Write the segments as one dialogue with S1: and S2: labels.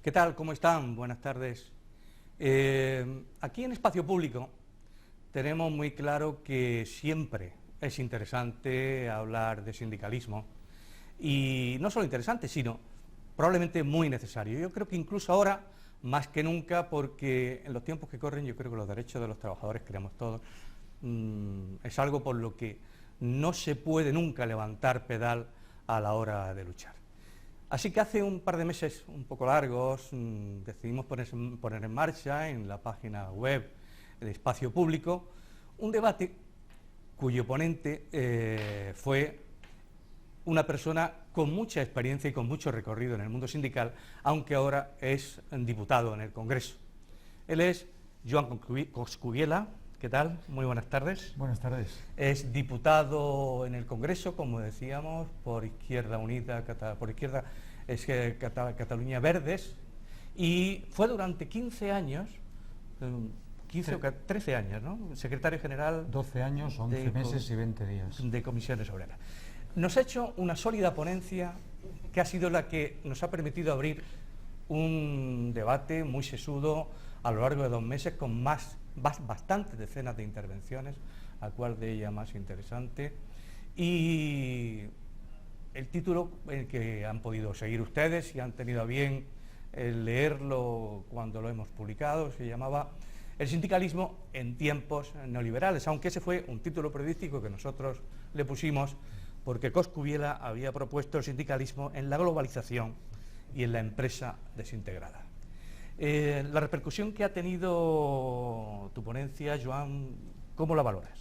S1: ¿Qué tal? ¿Cómo están? Buenas tardes. Aquí en Espacio Público tenemos muy claro que siempre es interesante hablar de sindicalismo y no solo interesante, sino probablemente muy necesario. Yo creo que incluso ahora, más que nunca, porque en los tiempos que corren yo creo que los derechos de los trabajadores, creemos todos, es algo por lo que no se puede nunca levantar pedal a la hora de luchar. Así que hace un par de meses un poco largos decidimos poner en marcha en la página web de Espacio Público un debate cuyo ponente fue una persona con mucha experiencia y con mucho recorrido en el mundo sindical, aunque ahora es diputado en el Congreso. Él es Joan Coscubiela. ¿Qué tal? Muy buenas tardes.
S2: Buenas tardes.
S1: Es diputado en el Congreso, como decíamos, por Izquierda Unida, Cataluña Verdes, y fue durante 15 años, 15 o 13 años, ¿no? Secretario general...
S2: 12 años, 11 meses y 20 días.
S1: De Comisiones Obreras. Nos ha hecho una sólida ponencia que ha sido la que nos ha permitido abrir un debate muy sesudo a lo largo de 2 meses con bastantes decenas de intervenciones, a cuál de ellas más interesante, y el título que han podido seguir ustedes y han tenido a bien leerlo cuando lo hemos publicado, se llamaba El sindicalismo en tiempos neoliberales, aunque ese fue un título periodístico que nosotros le pusimos porque Coscubiela había propuesto el sindicalismo en la globalización y en la empresa desintegrada. La repercusión que ha tenido tu ponencia, Joan, ¿cómo la valoras?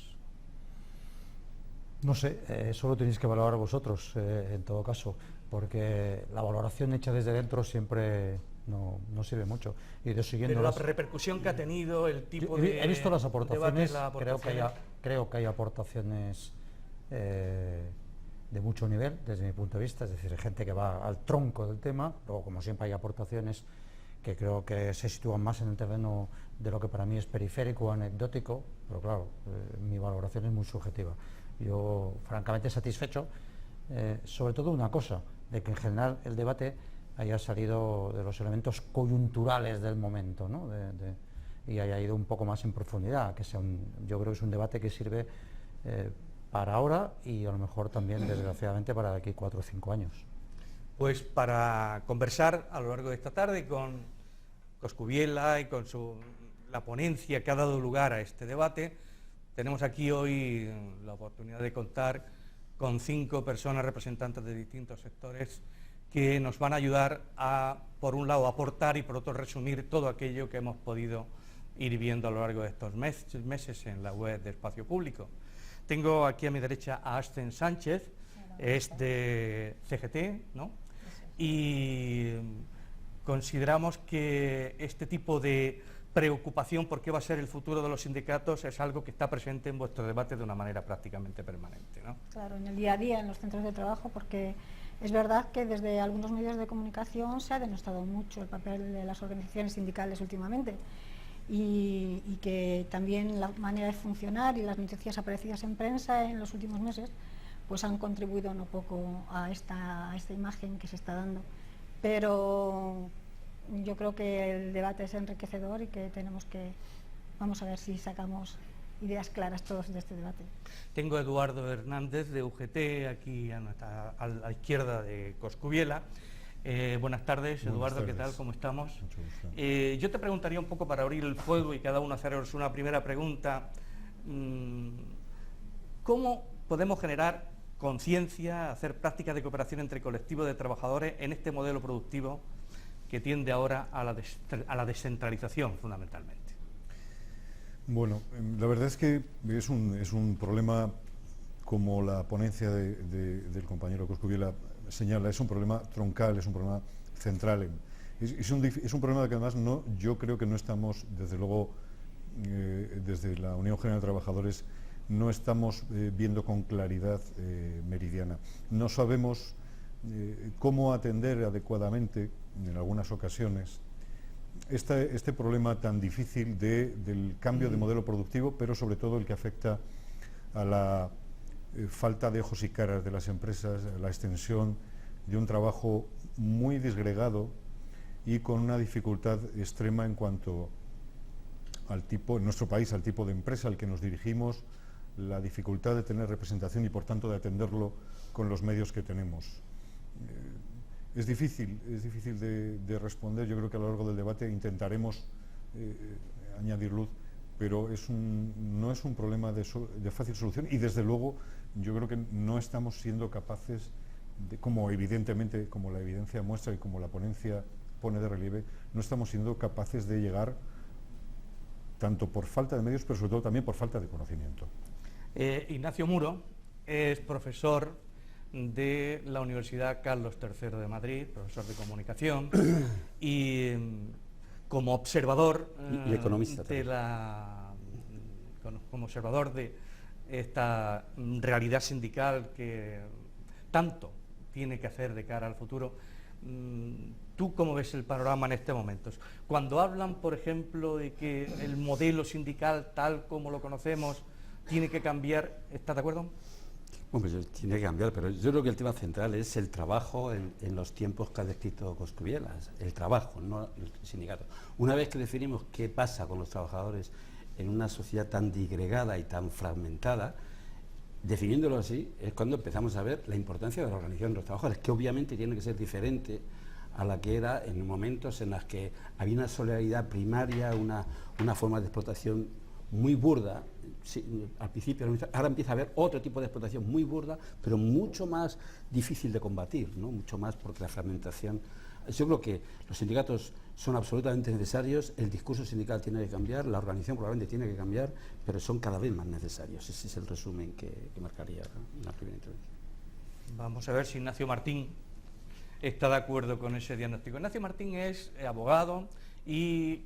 S2: No sé, eso lo tenéis que valorar vosotros, en todo caso, porque la valoración hecha desde dentro siempre no sirve mucho.
S1: Pero la repercusión que ha tenido, el tipo de...
S2: He visto las aportaciones,
S1: debate,
S2: creo que hay aportaciones de mucho nivel, desde mi punto de vista, es decir, gente que va al tronco del tema. Luego, como siempre, hay aportaciones que creo que se sitúan más en el terreno de lo que para mí es periférico o anecdótico, pero claro, mi valoración es muy subjetiva. Yo, francamente, satisfecho, sobre todo una cosa, de que en general el debate haya salido de los elementos coyunturales del momento, ¿no? Y haya ido un poco más en profundidad, que sea yo creo que es un debate que sirve para ahora y a lo mejor también, desgraciadamente, para de aquí 4 o 5 años.
S1: Pues para conversar a lo largo de esta tarde con Coscubiela y con la ponencia que ha dado lugar a este debate, tenemos aquí hoy la oportunidad de contar con 5 personas representantes de distintos sectores que nos van a ayudar a, por un lado, aportar y por otro, resumir todo aquello que hemos podido ir viendo a lo largo de estos meses en la web de Espacio Público. Tengo aquí a mi derecha a Ascen Sánchez, es de CGT, ¿no? Y consideramos que este tipo de preocupación por qué va a ser el futuro de los sindicatos es algo que está presente en vuestro debate de una manera prácticamente permanente, ¿no?
S3: Claro, en el día a día, en los centros de trabajo, porque es verdad que desde algunos medios de comunicación se ha denostado mucho el papel de las organizaciones sindicales últimamente y que también la manera de funcionar y las noticias aparecidas en prensa en los últimos meses pues han contribuido no poco a esta imagen que se está dando. Pero yo creo que el debate es enriquecedor y que vamos a ver si sacamos ideas claras todos de este debate.
S1: Tengo a Eduardo Hernández de UGT aquí a la izquierda de Coscubiela. Buenas tardes, Eduardo, buenas tardes. ¿Qué tal? ¿Cómo estamos?
S4: Mucho gusto.
S1: Yo te preguntaría un poco para abrir el fuego y cada uno haceros una primera pregunta. ¿Cómo podemos generar conciencia, hacer prácticas de cooperación entre colectivos de trabajadores en este modelo productivo que tiende ahora a la descentralización fundamentalmente?
S4: Bueno, la verdad es que es un problema, como la ponencia del compañero Coscubiela señala, es un problema troncal, es un problema central. Es un problema que además yo creo que no estamos, desde luego, desde la Unión General de Trabajadores, no estamos viendo con claridad meridiana. No sabemos cómo atender adecuadamente, en algunas ocasiones, este problema tan difícil del cambio de modelo productivo, pero sobre todo el que afecta a la falta de ojos y caras de las empresas, a la extensión de un trabajo muy disgregado y con una dificultad extrema en cuanto al tipo, en nuestro país, al tipo de empresa al que nos dirigimos, la dificultad de tener representación y por tanto de atenderlo con los medios que tenemos. Es difícil de responder. Yo creo que a lo largo del debate intentaremos añadir luz, pero no es un problema de fácil solución, y desde luego yo creo que no estamos siendo capaces, como evidentemente, como la evidencia muestra y como la ponencia pone de relieve, no estamos siendo capaces de llegar, tanto por falta de medios, pero sobre todo también por falta de conocimiento.
S1: Ignacio Muro es profesor de la Universidad Carlos III de Madrid, profesor de comunicación, y como observador
S5: y economista
S1: como observador de esta realidad sindical que tanto tiene que hacer de cara al futuro. ¿Tú cómo ves el panorama en estos momentos? Cuando hablan, por ejemplo, de que el modelo sindical tal como lo conocemos tiene que cambiar, ¿estás de acuerdo?
S5: Bueno, pues tiene que cambiar, pero yo creo que el tema central es el trabajo en los tiempos que ha descrito Coscubiela, el trabajo, no el sindicato. Una vez que definimos qué pasa con los trabajadores en una sociedad tan disgregada y tan fragmentada, definiéndolo así, es cuando empezamos a ver la importancia de la organización de los trabajadores, que obviamente tiene que ser diferente a la que era en momentos en los que había una solidaridad primaria, una forma de explotación muy burda. Sí, al principio, ahora empieza a haber otro tipo de explotación muy burda, pero mucho más difícil de combatir, ¿no? Mucho más porque la fragmentación. Yo creo que los sindicatos son absolutamente necesarios, el discurso sindical tiene que cambiar, la organización probablemente tiene que cambiar, pero son cada vez más necesarios. Ese es el resumen que marcaría la primera intervención.
S1: Vamos a ver si Ignacio Martín está de acuerdo con ese diagnóstico. Ignacio Martín es abogado y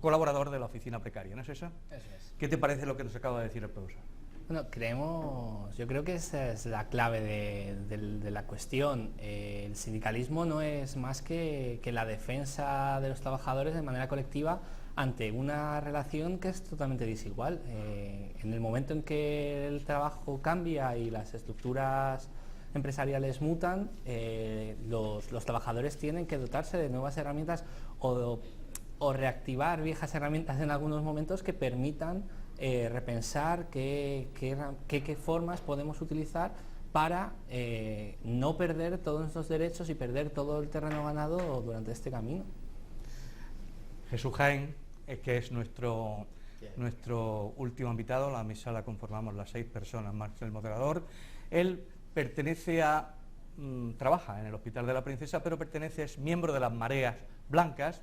S1: colaborador de la oficina precaria, ¿no es eso?
S6: Eso es.
S1: ¿Qué te parece lo que nos acaba de decir el profesor?
S6: Bueno, yo creo que esa es la clave de la cuestión. El sindicalismo no es más que la defensa de los trabajadores de manera colectiva ante una relación que es totalmente desigual. En el momento en que el trabajo cambia y las estructuras empresariales mutan, los trabajadores tienen que dotarse de nuevas herramientas o reactivar viejas herramientas en algunos momentos que permitan repensar qué formas podemos utilizar para no perder todos nuestros derechos y perder todo el terreno ganado durante este camino.
S1: Jesús Jaén, que es nuestro último invitado. La mesa la conformamos las 6 personas más el moderador. Él trabaja en el Hospital de la Princesa, pero es miembro de las Mareas Blancas,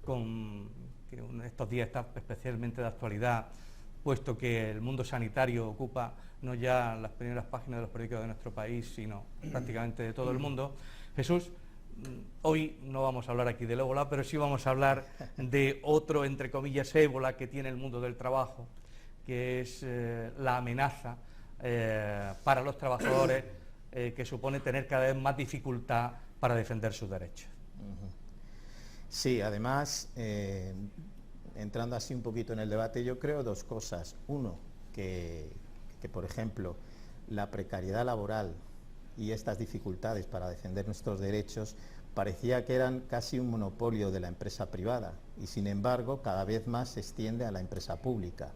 S1: que estos días está especialmente de actualidad, puesto que el mundo sanitario ocupa no ya las primeras páginas de los periódicos de nuestro país, sino prácticamente de todo el mundo. Jesús, hoy no vamos a hablar aquí del ébola, pero sí vamos a hablar de otro, entre comillas, ébola que tiene el mundo del trabajo, que es la amenaza para los trabajadores que supone tener cada vez más dificultad para defender sus derechos.
S7: Sí, además, entrando así un poquito en el debate, yo creo 2 cosas. Uno, que por ejemplo, la precariedad laboral y estas dificultades para defender nuestros derechos parecía que eran casi un monopolio de la empresa privada y sin embargo cada vez más se extiende a la empresa pública.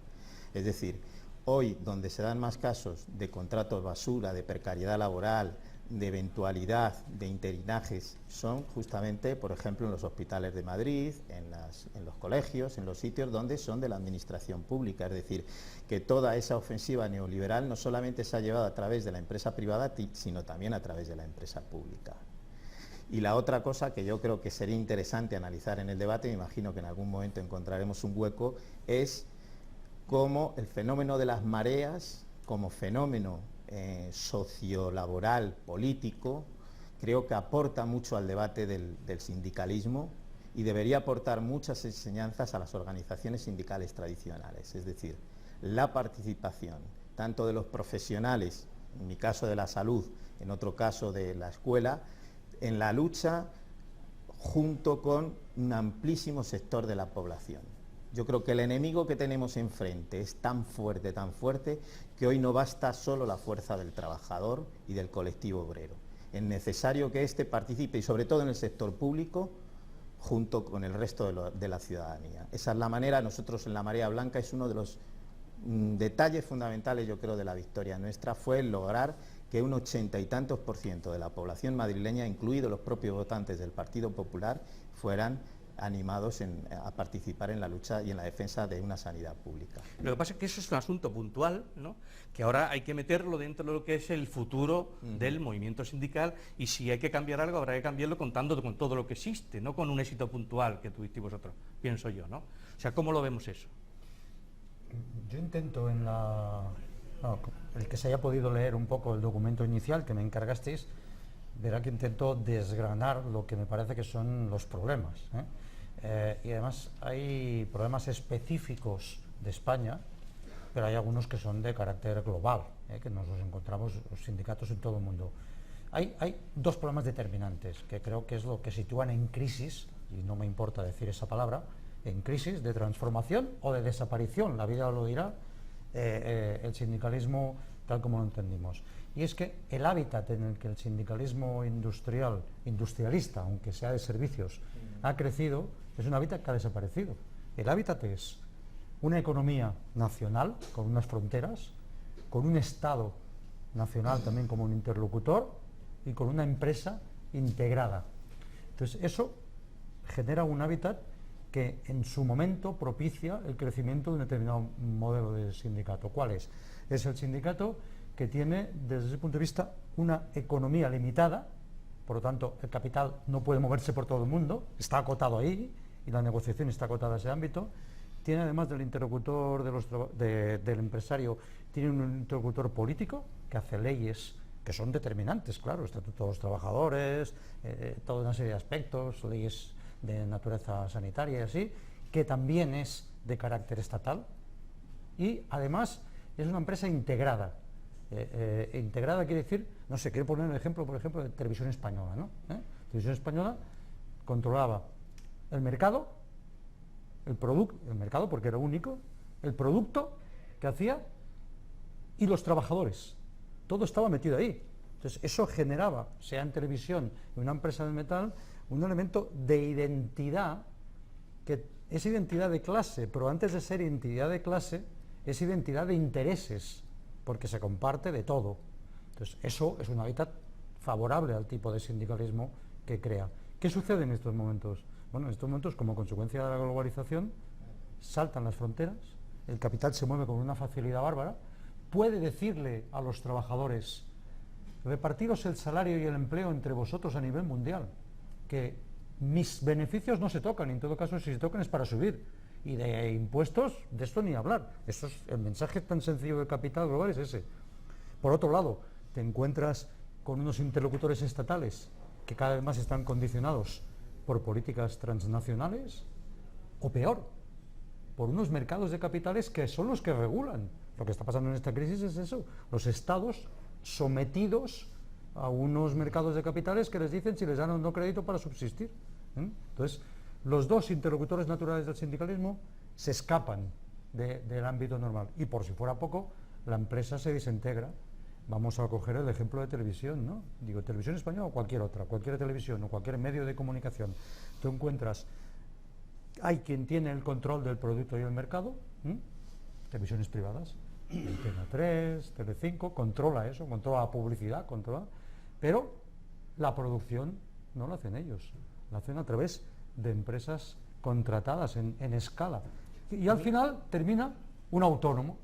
S7: Es decir, hoy donde se dan más casos de contratos basura, de precariedad laboral, de eventualidad, de interinajes, son justamente, por ejemplo, en los hospitales de Madrid, en los colegios, en los sitios donde son de la administración pública. Es decir, que toda esa ofensiva neoliberal no solamente se ha llevado a través de la empresa privada, sino también a través de la empresa pública. Y la otra cosa que yo creo que sería interesante analizar en el debate, me imagino que en algún momento encontraremos un hueco, es cómo el fenómeno de las mareas, como fenómeno sociolaboral, político, creo que aporta mucho al debate del sindicalismo y debería aportar muchas enseñanzas a las organizaciones sindicales tradicionales, es decir, la participación tanto de los profesionales, en mi caso de la salud, en otro caso de la escuela, en la lucha junto con un amplísimo sector de la población. Yo creo que el enemigo que tenemos enfrente es tan fuerte, que hoy no basta solo la fuerza del trabajador y del colectivo obrero. Es necesario que éste participe, y sobre todo en el sector público, junto con el resto de la ciudadanía. Esa es la manera. Nosotros en la Marea Blanca, es uno de los detalles fundamentales, yo creo, de la victoria nuestra, fue lograr que un 80 y tantos % de la población madrileña, incluidos los propios votantes del Partido Popular, fueran animados a participar en la lucha y en la defensa de una sanidad pública.
S1: Lo que pasa es que eso es un asunto puntual, ¿no?, que ahora hay que meterlo dentro de lo que es el futuro del movimiento sindical, y si hay que cambiar algo, habrá que cambiarlo contando con todo lo que existe, no con un éxito puntual que tuvisteis vosotros, pienso yo, ¿no? O sea, ¿cómo lo vemos eso?
S2: Yo intento el que se haya podido leer un poco el documento inicial que me encargasteis, verá que intento desgranar lo que me parece que son los problemas, y además hay problemas específicos de España, pero hay algunos que son de carácter global, que nos los encontramos los sindicatos en todo el mundo. Hay dos problemas determinantes que creo que es lo que sitúan en crisis, y no me importa decir esa palabra, en crisis de transformación o de desaparición, la vida lo dirá, el sindicalismo tal como lo entendimos. Y es que el hábitat en el que el sindicalismo industrialista, aunque sea de servicios, ha crecido, es un hábitat que ha desaparecido. El hábitat es una economía nacional con unas fronteras, con un Estado nacional también como un interlocutor y con una empresa integrada. Entonces eso genera un hábitat que en su momento propicia el crecimiento de un determinado modelo de sindicato. ¿Cuál es? Es el sindicato que tiene, desde ese punto de vista, una economía limitada, por lo tanto, el capital no puede moverse por todo el mundo, está acotado ahí, y la negociación está acotada a ese ámbito. Tiene, además del interlocutor del empresario, tiene un interlocutor político que hace leyes que son determinantes, claro, estatuto de los trabajadores, toda una serie de aspectos, leyes de naturaleza sanitaria y así, que también es de carácter estatal, y además es una empresa integrada. Integrada quiere decir, no sé, quiero poner el ejemplo, por ejemplo, de Televisión Española, ¿no? Televisión Española controlaba el mercado, el mercado porque era único, el producto que hacía y los trabajadores. Todo estaba metido ahí. Entonces eso generaba, sea en televisión, en una empresa del metal, un elemento de identidad, que es identidad de clase, pero antes de ser identidad de clase, es identidad de intereses, porque se comparte de todo. Entonces eso es un hábitat favorable al tipo de sindicalismo que crea. ¿Qué sucede en estos momentos? Bueno, en estos momentos, como consecuencia de la globalización, saltan las fronteras, el capital se mueve con una facilidad bárbara, puede decirle a los trabajadores: repartiros el salario y el empleo entre vosotros a nivel mundial, que mis beneficios no se tocan, y en todo caso si se tocan es para subir, y de impuestos, de esto ni hablar. Eso es, el mensaje tan sencillo del capital global es ese. Por otro lado, te encuentras con unos interlocutores estatales que cada vez más están condicionados por políticas transnacionales, o peor, por unos mercados de capitales que son los que regulan. Lo que está pasando en esta crisis es eso, los estados sometidos a unos mercados de capitales que les dicen si les dan o no crédito para subsistir. Entonces, los dos interlocutores naturales del sindicalismo se escapan del ámbito normal, y por si fuera poco, la empresa se desintegra. Vamos a coger el ejemplo de televisión, ¿no? Digo, Televisión Española o cualquier otra, cualquier televisión o cualquier medio de comunicación. Tú encuentras, hay quien tiene el control del producto y el mercado, televisiones privadas, Antena 3, Telecinco, controla eso, controla la publicidad, pero la producción no la hacen ellos, la hacen a través de empresas contratadas en escala. Y al final termina un autónomo,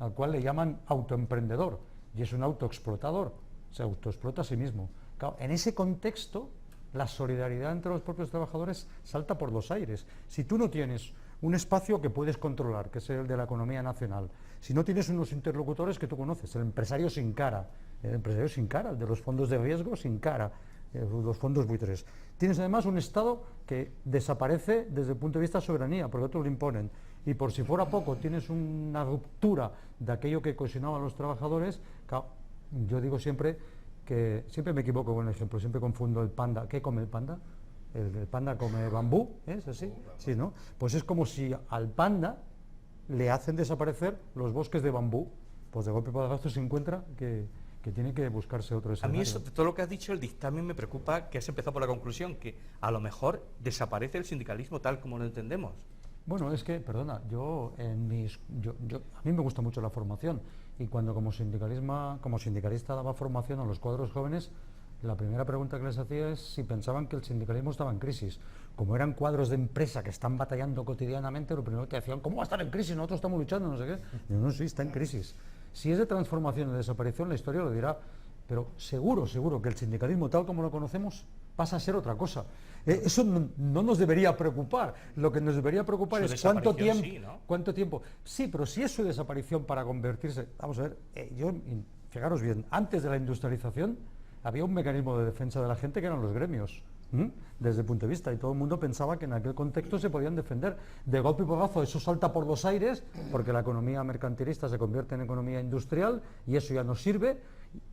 S2: al cual le llaman autoemprendedor, y es un autoexplotador, se autoexplota a sí mismo. Claro, en ese contexto, la solidaridad entre los propios trabajadores salta por los aires. Si tú no tienes un espacio que puedes controlar, que es el de la economía nacional, si no tienes unos interlocutores que tú conoces, el empresario sin cara, el de los fondos de riesgo sin cara, los fondos buitres. Tienes además un Estado que desaparece desde el punto de vista de soberanía, porque otros lo imponen. Y por si fuera poco, tienes una ruptura de aquello que cohesionaba a los trabajadores. Claro, yo digo siempre que, siempre me equivoco con el ejemplo, siempre confundo el panda. ¿Qué come el panda? El panda come bambú, ¿es así? Sí, ¿no? Pues es como si al panda le hacen desaparecer los bosques de bambú. Pues de golpe para gasto se encuentra que que tiene que buscarse otro
S1: A
S2: escenario.
S1: mí eso, de todo lo que has dicho, el dictamen me preocupa que has empezado por la conclusión, que a lo mejor desaparece el sindicalismo tal como lo entendemos.
S2: Bueno, es que, perdona, a mí me gusta mucho la formación y cuando como sindicalista daba formación a los cuadros jóvenes, la primera pregunta que les hacía es si pensaban que el sindicalismo estaba en crisis. Como eran cuadros de empresa que están batallando cotidianamente, lo primero que decían, ¿cómo va a estar en crisis? Nosotros estamos luchando, no sé qué. Digo, no, sí, está en crisis. Si es de transformación o de desaparición, la historia lo dirá, pero seguro que el sindicalismo tal como lo conocemos pasa a ser otra cosa. Eso no nos debería preocupar. Lo que nos debería preocupar
S1: Su
S2: es cuánto
S1: desaparición,
S2: tiempo.
S1: sí, ¿no?
S2: ¿Cuánto tiempo? Sí, pero si es su desaparición para convertirse. Vamos a ver, fijaros bien, antes de la industrialización había un mecanismo de defensa de la gente que eran los gremios, desde el punto de vista, y todo el mundo pensaba que en aquel contexto se podían defender. De golpe y porrazo eso salta por los aires, porque la economía mercantilista se convierte en economía industrial y eso ya no sirve,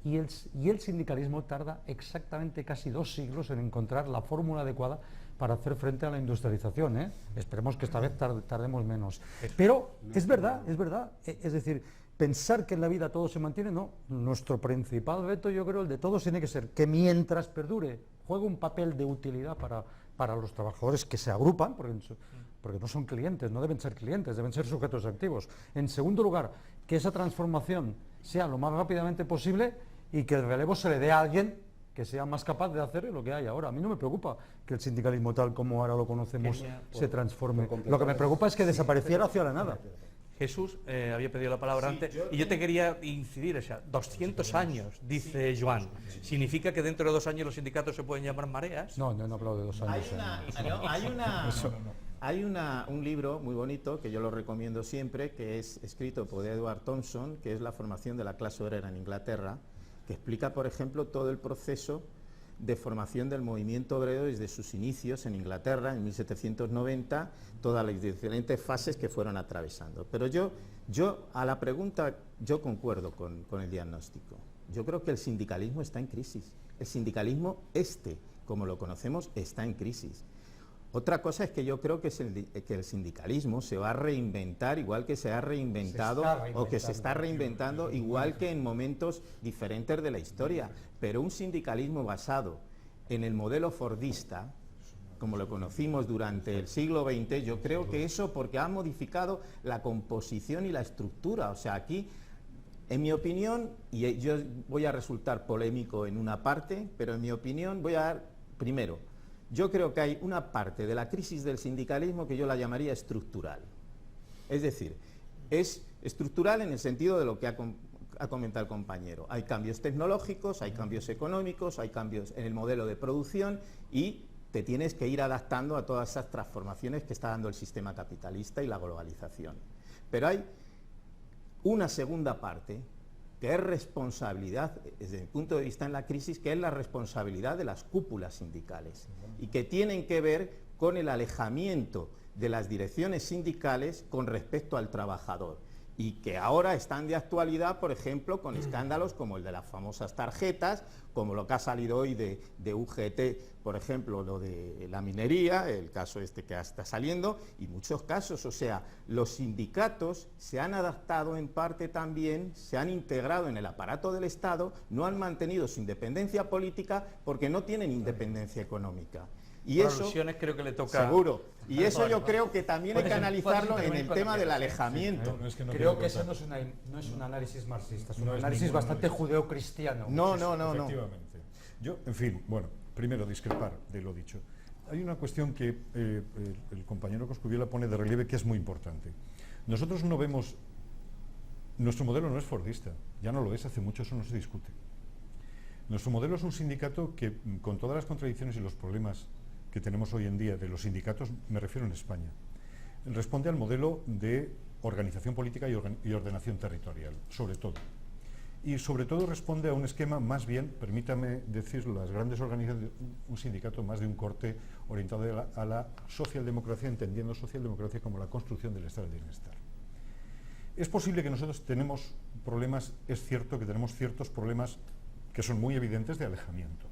S2: y el sindicalismo tarda exactamente casi 2 siglos en encontrar la fórmula adecuada para hacer frente a la industrialización, ¿eh? Esperemos que esta vez tardemos menos. Pero es verdad, es decir, pensar que en la vida todo se mantiene, no. Nuestro principal veto, yo creo, el de todos tiene que ser que mientras perdure, juegue un papel de utilidad para los trabajadores que se agrupan, porque no son clientes, no deben ser clientes, deben ser sujetos activos. En segundo lugar, que esa transformación sea lo más rápidamente posible y que el relevo se le dé a alguien que sea más capaz de hacer lo que hay ahora. A mí no me preocupa que el sindicalismo tal como ahora lo conocemos se transforme. Lo que me preocupa es que desapareciera hacia la nada.
S1: Jesús había pedido la palabra antes y yo te quería incidir, o sea, 200 años, dice Joan. ¿Significa que dentro de 2 años los sindicatos se pueden llamar mareas?
S2: No, no he hablado de 2 años.
S7: Hay un libro muy bonito que yo lo recomiendo siempre, que es escrito por Edward Thompson, que es La formación de la clase obrera en Inglaterra, que explica, por ejemplo, todo el proceso de formación del movimiento obrero desde sus inicios en Inglaterra, en 1790, todas las diferentes fases que fueron atravesando. Pero yo a la pregunta, yo concuerdo con el diagnóstico. Yo creo que el sindicalismo está en crisis. El sindicalismo como lo conocemos, está en crisis. Otra cosa es que yo creo que el sindicalismo se va a reinventar igual que se ha reinventado o que se está reinventando igual que en momentos diferentes de la historia. Pero un sindicalismo basado en el modelo fordista, como lo conocimos durante el siglo XX, yo creo que eso porque ha modificado la composición y la estructura. O sea, aquí, en mi opinión, y yo voy a resultar polémico en una parte, pero en mi opinión voy a dar, primero, yo creo que hay una parte de la crisis del sindicalismo que yo la llamaría estructural. Es decir, es estructural en el sentido de lo que ha comentado el compañero. Hay cambios tecnológicos, hay cambios económicos, hay cambios en el modelo de producción y te tienes que ir adaptando a todas esas transformaciones que está dando el sistema capitalista y la globalización. Pero hay una segunda parte que es responsabilidad, desde mi punto de vista en la crisis, que es la responsabilidad de las cúpulas sindicales y que tienen que ver con el alejamiento de las direcciones sindicales con respecto al trabajador y que ahora están de actualidad, por ejemplo, con escándalos como el de las famosas tarjetas, como lo que ha salido hoy de UGT, por ejemplo, lo de la minería, el caso que está saliendo, y muchos casos. O sea, los sindicatos se han adaptado en parte también, se han integrado en el aparato del Estado, no han mantenido su independencia política porque no tienen independencia económica. Y
S1: por
S7: eso,
S1: alusiones creo que le toca...
S7: Seguro. Y eso yo creo que también hay que analizarlo en el tema del alejamiento.
S2: Creo que eso no es un análisis marxista, es un análisis bastante judeocristiano.
S7: No.
S4: Efectivamente. Yo, en fin, bueno, primero discrepar de lo dicho. Hay una cuestión que el compañero Coscubiela pone de relieve que es muy importante. Nosotros no vemos... Nuestro modelo no es fordista, ya no lo es, hace mucho eso no se discute. Nuestro modelo es un sindicato que, con todas las contradicciones y los problemas que tenemos hoy en día de los sindicatos, me refiero en España, responde al modelo de organización política y ordenación territorial, sobre todo. Y sobre todo responde a un esquema más bien, permítame decir, las grandes organizaciones, un sindicato más de un corte orientado a la socialdemocracia, entendiendo socialdemocracia como la construcción del estado de bienestar. Es posible que nosotros tenemos problemas, es cierto que tenemos ciertos problemas que son muy evidentes de alejamiento.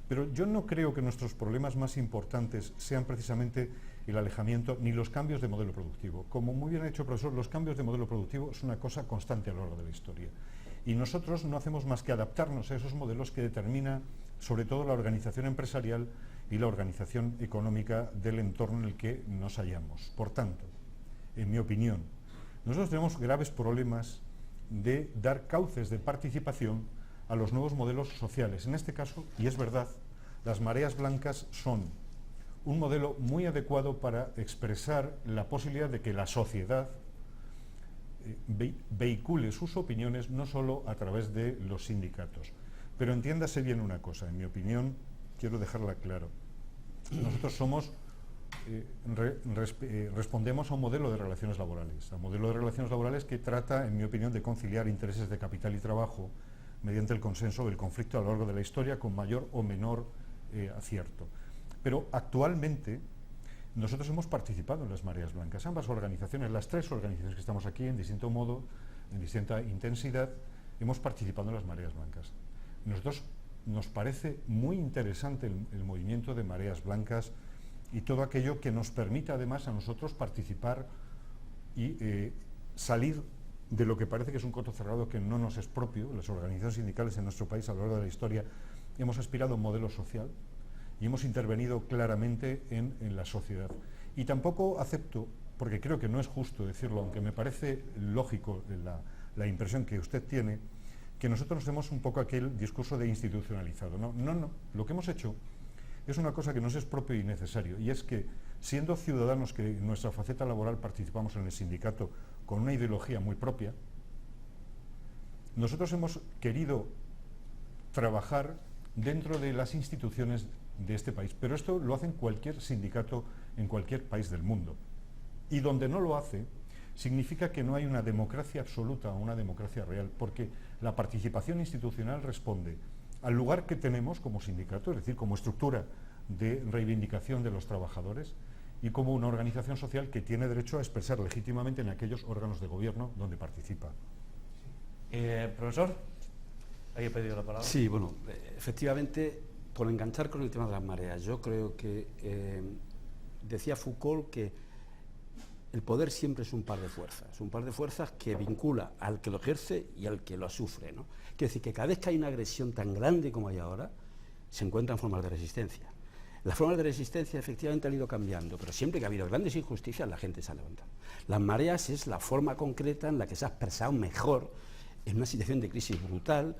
S4: Pero yo no creo que nuestros problemas más importantes sean precisamente el alejamiento ni los cambios de modelo productivo. Como muy bien ha dicho el profesor, los cambios de modelo productivo es una cosa constante a lo largo de la historia. Y nosotros no hacemos más que adaptarnos a esos modelos que determina sobre todo la organización empresarial y la organización económica del entorno en el que nos hallamos. Por tanto, en mi opinión, nosotros tenemos graves problemas de dar cauces de participación a los nuevos modelos sociales. En este caso, y es verdad, las mareas blancas son un modelo muy adecuado para expresar la posibilidad de que la sociedad vehicule sus opiniones no solo a través de los sindicatos. Pero entiéndase bien una cosa, en mi opinión, quiero dejarla claro. Nosotros somos, respondemos a un modelo de relaciones laborales, que trata, en mi opinión, de conciliar intereses de capital y trabajo mediante el consenso del conflicto a lo largo de la historia con mayor o menor acierto. Pero actualmente nosotros hemos participado en las mareas blancas, ambas organizaciones, las tres organizaciones que estamos aquí, en distinto modo, en distinta intensidad, hemos participado en las mareas blancas. Nosotros nos parece muy interesante el movimiento de mareas blancas y todo aquello que nos permita además a nosotros participar y salir de lo que parece que es un coto cerrado que no nos es propio. Las organizaciones sindicales en nuestro país a lo largo de la historia hemos aspirado a un modelo social y hemos intervenido claramente en la sociedad. Y tampoco acepto, porque creo que no es justo decirlo, aunque me parece lógico la impresión que usted tiene, que nosotros hacemos un poco aquel discurso de institucionalizado. No. Lo que hemos hecho es una cosa que nos es propio y necesario, y es que, siendo ciudadanos que en nuestra faceta laboral participamos en el sindicato con una ideología muy propia, nosotros hemos querido trabajar dentro de las instituciones de este país, pero esto lo hace cualquier sindicato en cualquier país del mundo. Y donde no lo hace, significa que no hay una democracia absoluta o una democracia real, porque la participación institucional responde al lugar que tenemos como sindicato, es decir, como estructura de reivindicación de los trabajadores y como una organización social que tiene derecho a expresar legítimamente en aquellos órganos de gobierno donde participa.
S1: Profesor, ¿había pedido la palabra?
S5: Sí, bueno, efectivamente, por enganchar con el tema de las mareas, yo creo que decía Foucault que el poder siempre es un par de fuerzas que vincula al que lo ejerce y al que lo sufre, ¿no? Quiere decir que cada vez que hay una agresión tan grande como hay ahora, se encuentran formas de resistencia. Las formas de resistencia efectivamente han ido cambiando, pero siempre que ha habido grandes injusticias, la gente se ha levantado. Las mareas es la forma concreta en la que se ha expresado mejor en una situación de crisis brutal,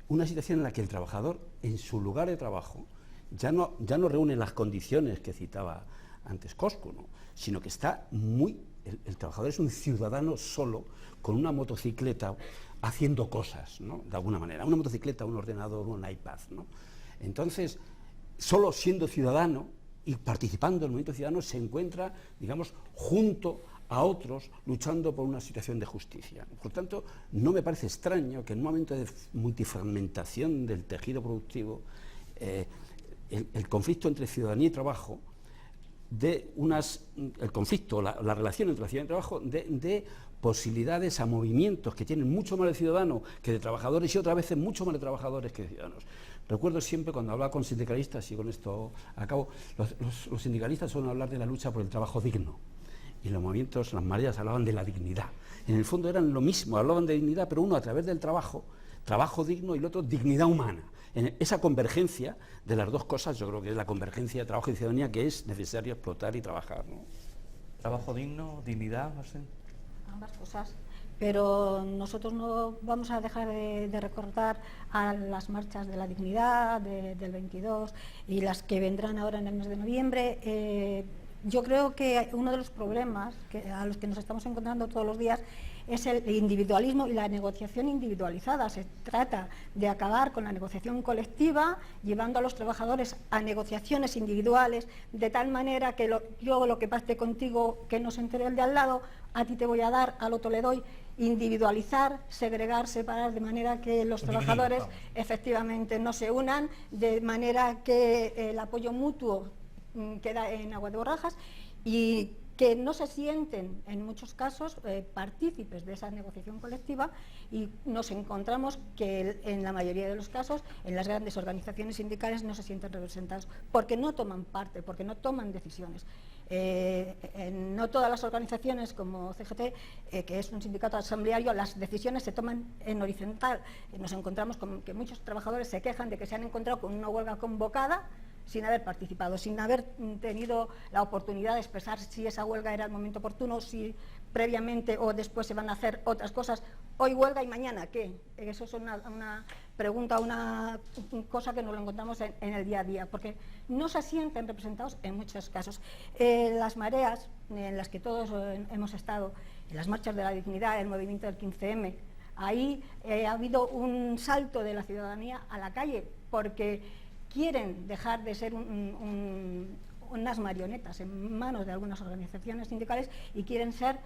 S5: una situación en la que el trabajador, en su lugar de trabajo, ya no reúne las condiciones que citaba antes Coscu, ¿no? Sino que está el trabajador es un ciudadano solo, con una motocicleta, haciendo cosas, ¿no? De alguna manera, una motocicleta, un ordenador, un iPad, ¿no? Entonces, solo siendo ciudadano y participando en el movimiento ciudadano se encuentra, digamos, junto a otros luchando por una situación de justicia. Por tanto, no me parece extraño que en un momento de multifragmentación del tejido productivo, el conflicto entre ciudadanía y trabajo, la relación entre la ciudadanía y el trabajo, de posibilidades a movimientos que tienen mucho más de ciudadanos que de trabajadores y otras veces mucho más de trabajadores que de ciudadanos. Recuerdo siempre cuando hablaba con sindicalistas, y con esto acabo, los sindicalistas suelen hablar de la lucha por el trabajo digno, y los movimientos, las mareas, hablaban de la dignidad. En el fondo eran lo mismo, hablaban de dignidad, pero uno a través del trabajo digno, y el otro dignidad humana. En esa convergencia de las dos cosas, yo creo que es la convergencia de trabajo y ciudadanía que es necesario explotar y trabajar, ¿no?
S1: Trabajo digno, dignidad, no sé.
S3: Ambas cosas. Pero nosotros no vamos a dejar de recordar a las marchas de la dignidad del 22 y las que vendrán ahora en el mes de noviembre. Yo creo que uno de los problemas a los que nos estamos encontrando todos los días es el individualismo y la negociación individualizada. Se trata de acabar con la negociación colectiva, llevando a los trabajadores a negociaciones individuales, de tal manera que yo lo que pacte contigo, que no se entere el de al lado, a ti te voy a dar, al otro le doy. Individualizar, segregar, separar, de manera que los trabajadores efectivamente no se unan, de manera que el apoyo mutuo queda en agua de borrajas y que no se sienten en muchos casos partícipes de esa negociación colectiva, y nos encontramos que en la mayoría de los casos en las grandes organizaciones sindicales no se sienten representados porque no toman parte, porque no toman decisiones. No todas las organizaciones como CGT, que es un sindicato asambleario, las decisiones se toman en horizontal. Nos encontramos con que muchos trabajadores se quejan de que se han encontrado con una huelga convocada sin haber participado, sin haber tenido la oportunidad de expresar si esa huelga era el momento oportuno, si previamente o después se van a hacer otras cosas. Hoy huelga y mañana ¿qué? Eso es una pregunta, una cosa que nos lo encontramos en el día a día, porque no se sienten representados en muchos casos. Las mareas en las que todos hemos estado, en las marchas de la dignidad, el movimiento del 15M, ahí ha habido un salto de la ciudadanía a la calle, porque quieren dejar de ser unas marionetas en manos de algunas organizaciones sindicales y quieren ser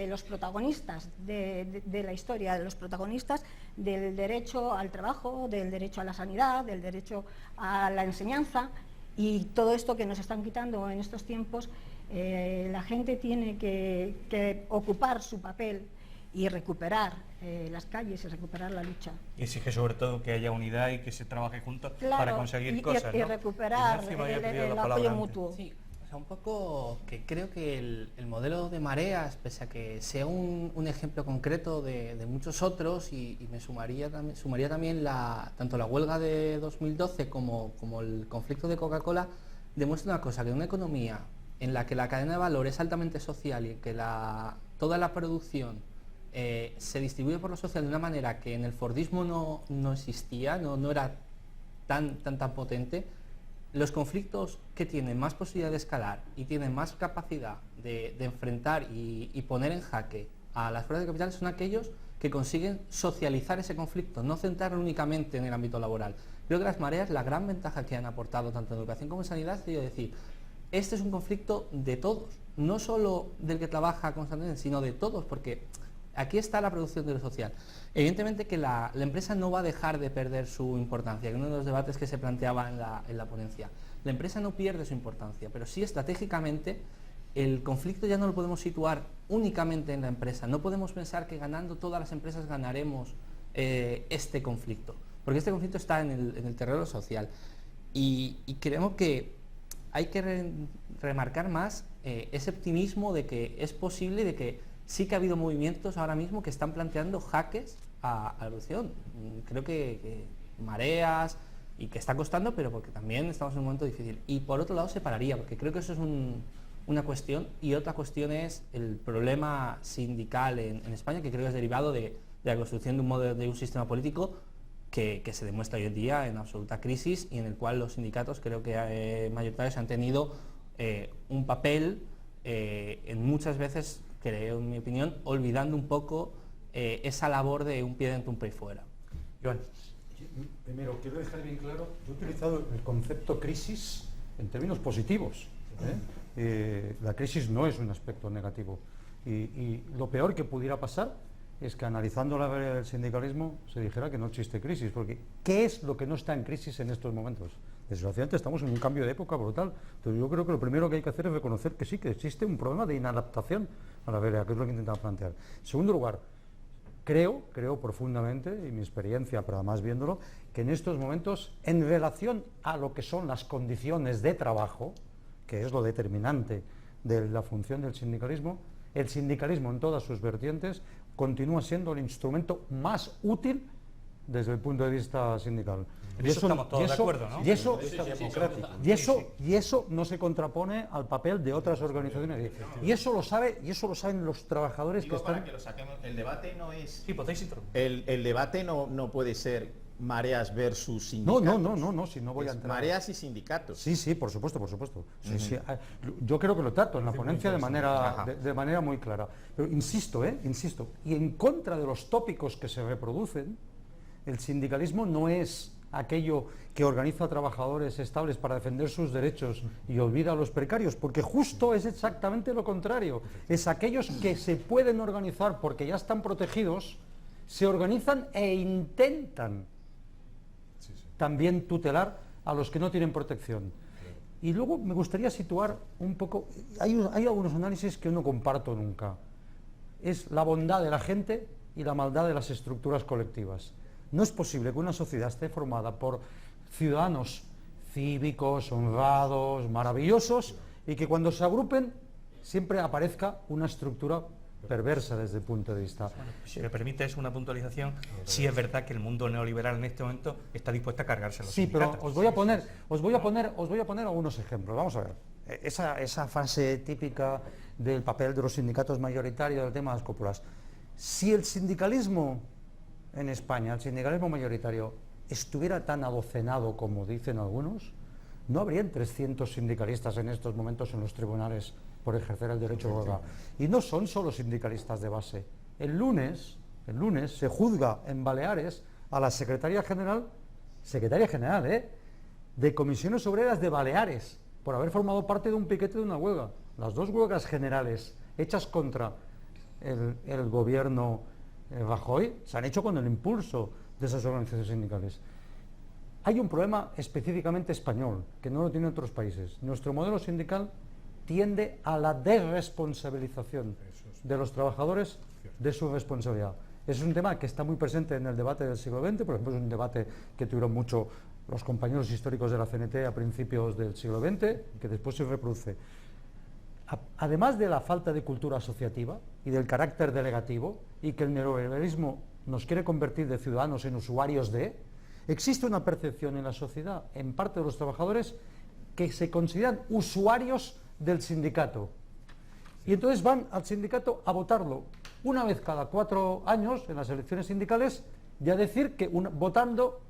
S3: los protagonistas de la historia, los protagonistas del derecho al trabajo, del derecho a la sanidad, del derecho a la enseñanza, y todo esto que nos están quitando en estos tiempos. La gente tiene que ocupar su papel y recuperar las calles y recuperar la lucha.
S1: Y exige sobre todo que haya unidad y que se trabaje juntos,
S3: claro,
S1: para conseguir cosas,
S3: y
S1: ¿no?
S3: recuperar el apoyo mutuo.
S6: Sí, o sea, un poco que creo que el modelo de mareas, pese a que sea un ejemplo concreto de muchos otros, y me sumaría también tanto la huelga de 2012 como el conflicto de Coca-Cola, demuestra una cosa, que una economía en la que la cadena de valor es altamente social y que toda la producción se distribuye por lo social de una manera que en el fordismo no existía, no era tan potente. Los conflictos que tienen más posibilidad de escalar y tienen más capacidad de enfrentar y poner en jaque a las fuerzas de capital son aquellos que consiguen socializar ese conflicto, no centrarlo únicamente en el ámbito laboral. Creo que las mareas, la gran ventaja que han aportado tanto en educación como en sanidad, es decir, este es un conflicto de todos, no solo del que trabaja constantemente, sino de todos, porque aquí está la producción de lo social. Evidentemente que la empresa no va a dejar de perder su importancia, que uno de los debates que se planteaba en la ponencia. La empresa no pierde su importancia, pero sí estratégicamente el conflicto ya no lo podemos situar únicamente en la empresa. No podemos pensar que ganando todas las empresas ganaremos este conflicto, porque este conflicto está en el terreno social. Y creemos que hay que remarcar más ese optimismo de que es posible, de que sí que ha habido movimientos ahora mismo que están planteando jaques a la evolución. Creo que mareas, y que está costando, pero porque también estamos en un momento difícil. Y por otro lado separaría, porque creo que eso es una cuestión, y otra cuestión es el problema sindical en España, que creo que es derivado de la construcción de un sistema político que se demuestra hoy en día en absoluta crisis, y en el cual los sindicatos creo que mayoritarios han tenido un papel en muchas veces, creo en mi opinión, olvidando un poco esa labor de un pie dentro, un pie fuera.
S1: Joan.
S2: Primero, quiero dejar bien claro, yo he utilizado el concepto crisis en términos positivos. La crisis no es un aspecto negativo, y lo peor que pudiera pasar es que, analizando la realidad del sindicalismo, se dijera que no existe crisis, porque ¿qué es lo que no está en crisis en estos momentos? Desgraciadamente estamos en un cambio de época brutal. Entonces yo creo que lo primero que hay que hacer es reconocer que sí, que existe un problema de inadaptación a la realidad, que es lo que intentamos plantear. En segundo lugar, creo profundamente, y mi experiencia, pero además viéndolo, que en estos momentos, en relación a lo que son las condiciones de trabajo, que es lo determinante de la función del sindicalismo, el sindicalismo en todas sus vertientes continúa siendo el instrumento más útil desde el punto de vista sindical.
S1: En eso estamos todos de acuerdo, ¿no?
S2: Y eso no se contrapone al papel de otras organizaciones. Y eso lo saben los trabajadores.
S7: Digo,
S2: que están...
S7: para que lo saquemos, el debate no es...
S1: Sí, podéis
S7: el debate no puede ser mareas versus sindicatos.
S2: No, si no voy a entrar.
S7: Mareas y sindicatos.
S2: Sí, por supuesto. Sí. Yo creo que lo trato en la ponencia de manera muy clara. Pero insisto, y en contra de los tópicos que se reproducen, el sindicalismo no es aquello que organiza a trabajadores estables para defender sus derechos y olvida a los precarios, porque justo es exactamente lo contrario. Es aquellos que se pueden organizar porque ya están protegidos, se organizan e intentan también tutelar a los que no tienen protección. Y luego me gustaría situar un poco, hay algunos análisis que no comparto nunca. Es la bondad de la gente y la maldad de las estructuras colectivas. No es posible que una sociedad esté formada por ciudadanos cívicos, honrados, maravillosos, y que cuando se agrupen siempre aparezca una estructura perversa desde el punto de vista.
S1: Bueno, si me permites una puntualización, sí es verdad que el mundo neoliberal en este momento está dispuesto a cargarse a los sindicatos.
S2: Pero os voy a poner algunos ejemplos. Vamos a ver. Esa fase típica del papel de los sindicatos mayoritarios, del tema de las cúpulas. Si el sindicalismo en España, el sindicalismo mayoritario, estuviera tan adocenado como dicen algunos, no habrían 300 sindicalistas en estos momentos en los tribunales por ejercer el derecho a huelga. Y no son solo sindicalistas de base. El lunes se juzga en Baleares a la secretaria general de Comisiones Obreras de Baleares por haber formado parte de un piquete de una huelga. Las dos huelgas generales hechas contra el gobierno Rajoy se han hecho con el impulso de esas organizaciones sindicales. Hay un problema específicamente español, que no lo tienen otros países. Nuestro modelo sindical tiende a la desresponsabilización de los trabajadores de su responsabilidad. Es un tema que está muy presente en el debate del siglo XX, por ejemplo, es un debate que tuvieron mucho los compañeros históricos de la CNT a principios del siglo XX, que después se reproduce. Además de la falta de cultura asociativa y del carácter delegativo, y que el neoliberalismo nos quiere convertir de ciudadanos en usuarios de, existe una percepción en la sociedad, en parte de los trabajadores, que se consideran usuarios del sindicato. Y entonces van al sindicato a votarlo una vez cada 4 años en las elecciones sindicales y a decir que votando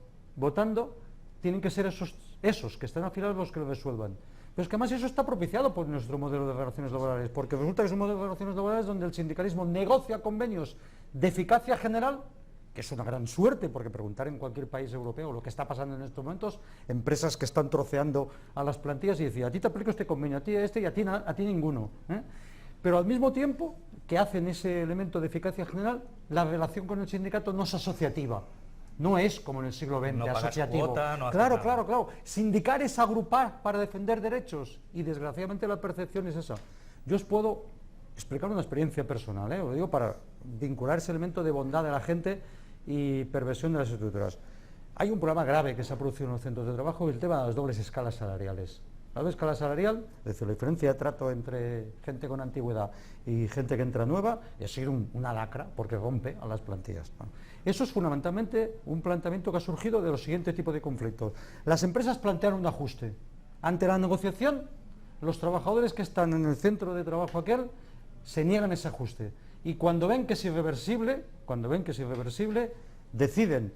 S2: tienen que ser esos que están afiliados los que lo resuelvan. Pero es que además eso está propiciado por nuestro modelo de relaciones laborales, porque resulta que es un modelo de relaciones laborales donde el sindicalismo negocia convenios de eficacia general, que es una gran suerte, porque preguntar en cualquier país europeo lo que está pasando en estos momentos, empresas que están troceando a las plantillas y decir, a ti te aplico este convenio, a ti este y a ti ninguno. Pero al mismo tiempo que hacen ese elemento de eficacia general, la relación con el sindicato no es asociativa. No es como en el siglo XX,
S1: no
S2: asociativo.
S1: Cuota, no
S2: claro. Sindicar es agrupar para defender derechos y desgraciadamente la percepción es esa. Yo os puedo explicar una experiencia personal, lo digo para vincular ese elemento de bondad de la gente y perversión de las estructuras. Hay un problema grave que se ha producido en los centros de trabajo, el tema de las dobles escalas salariales. La doble escala salarial, es decir, la diferencia de trato entre gente con antigüedad y gente que entra nueva, es una lacra porque rompe a las plantillas. Eso es fundamentalmente un planteamiento que ha surgido de los siguientes tipos de conflictos. Las empresas plantean un ajuste. Ante la negociación, los trabajadores que están en el centro de trabajo aquel se niegan a ese ajuste. Y cuando ven que es irreversible, deciden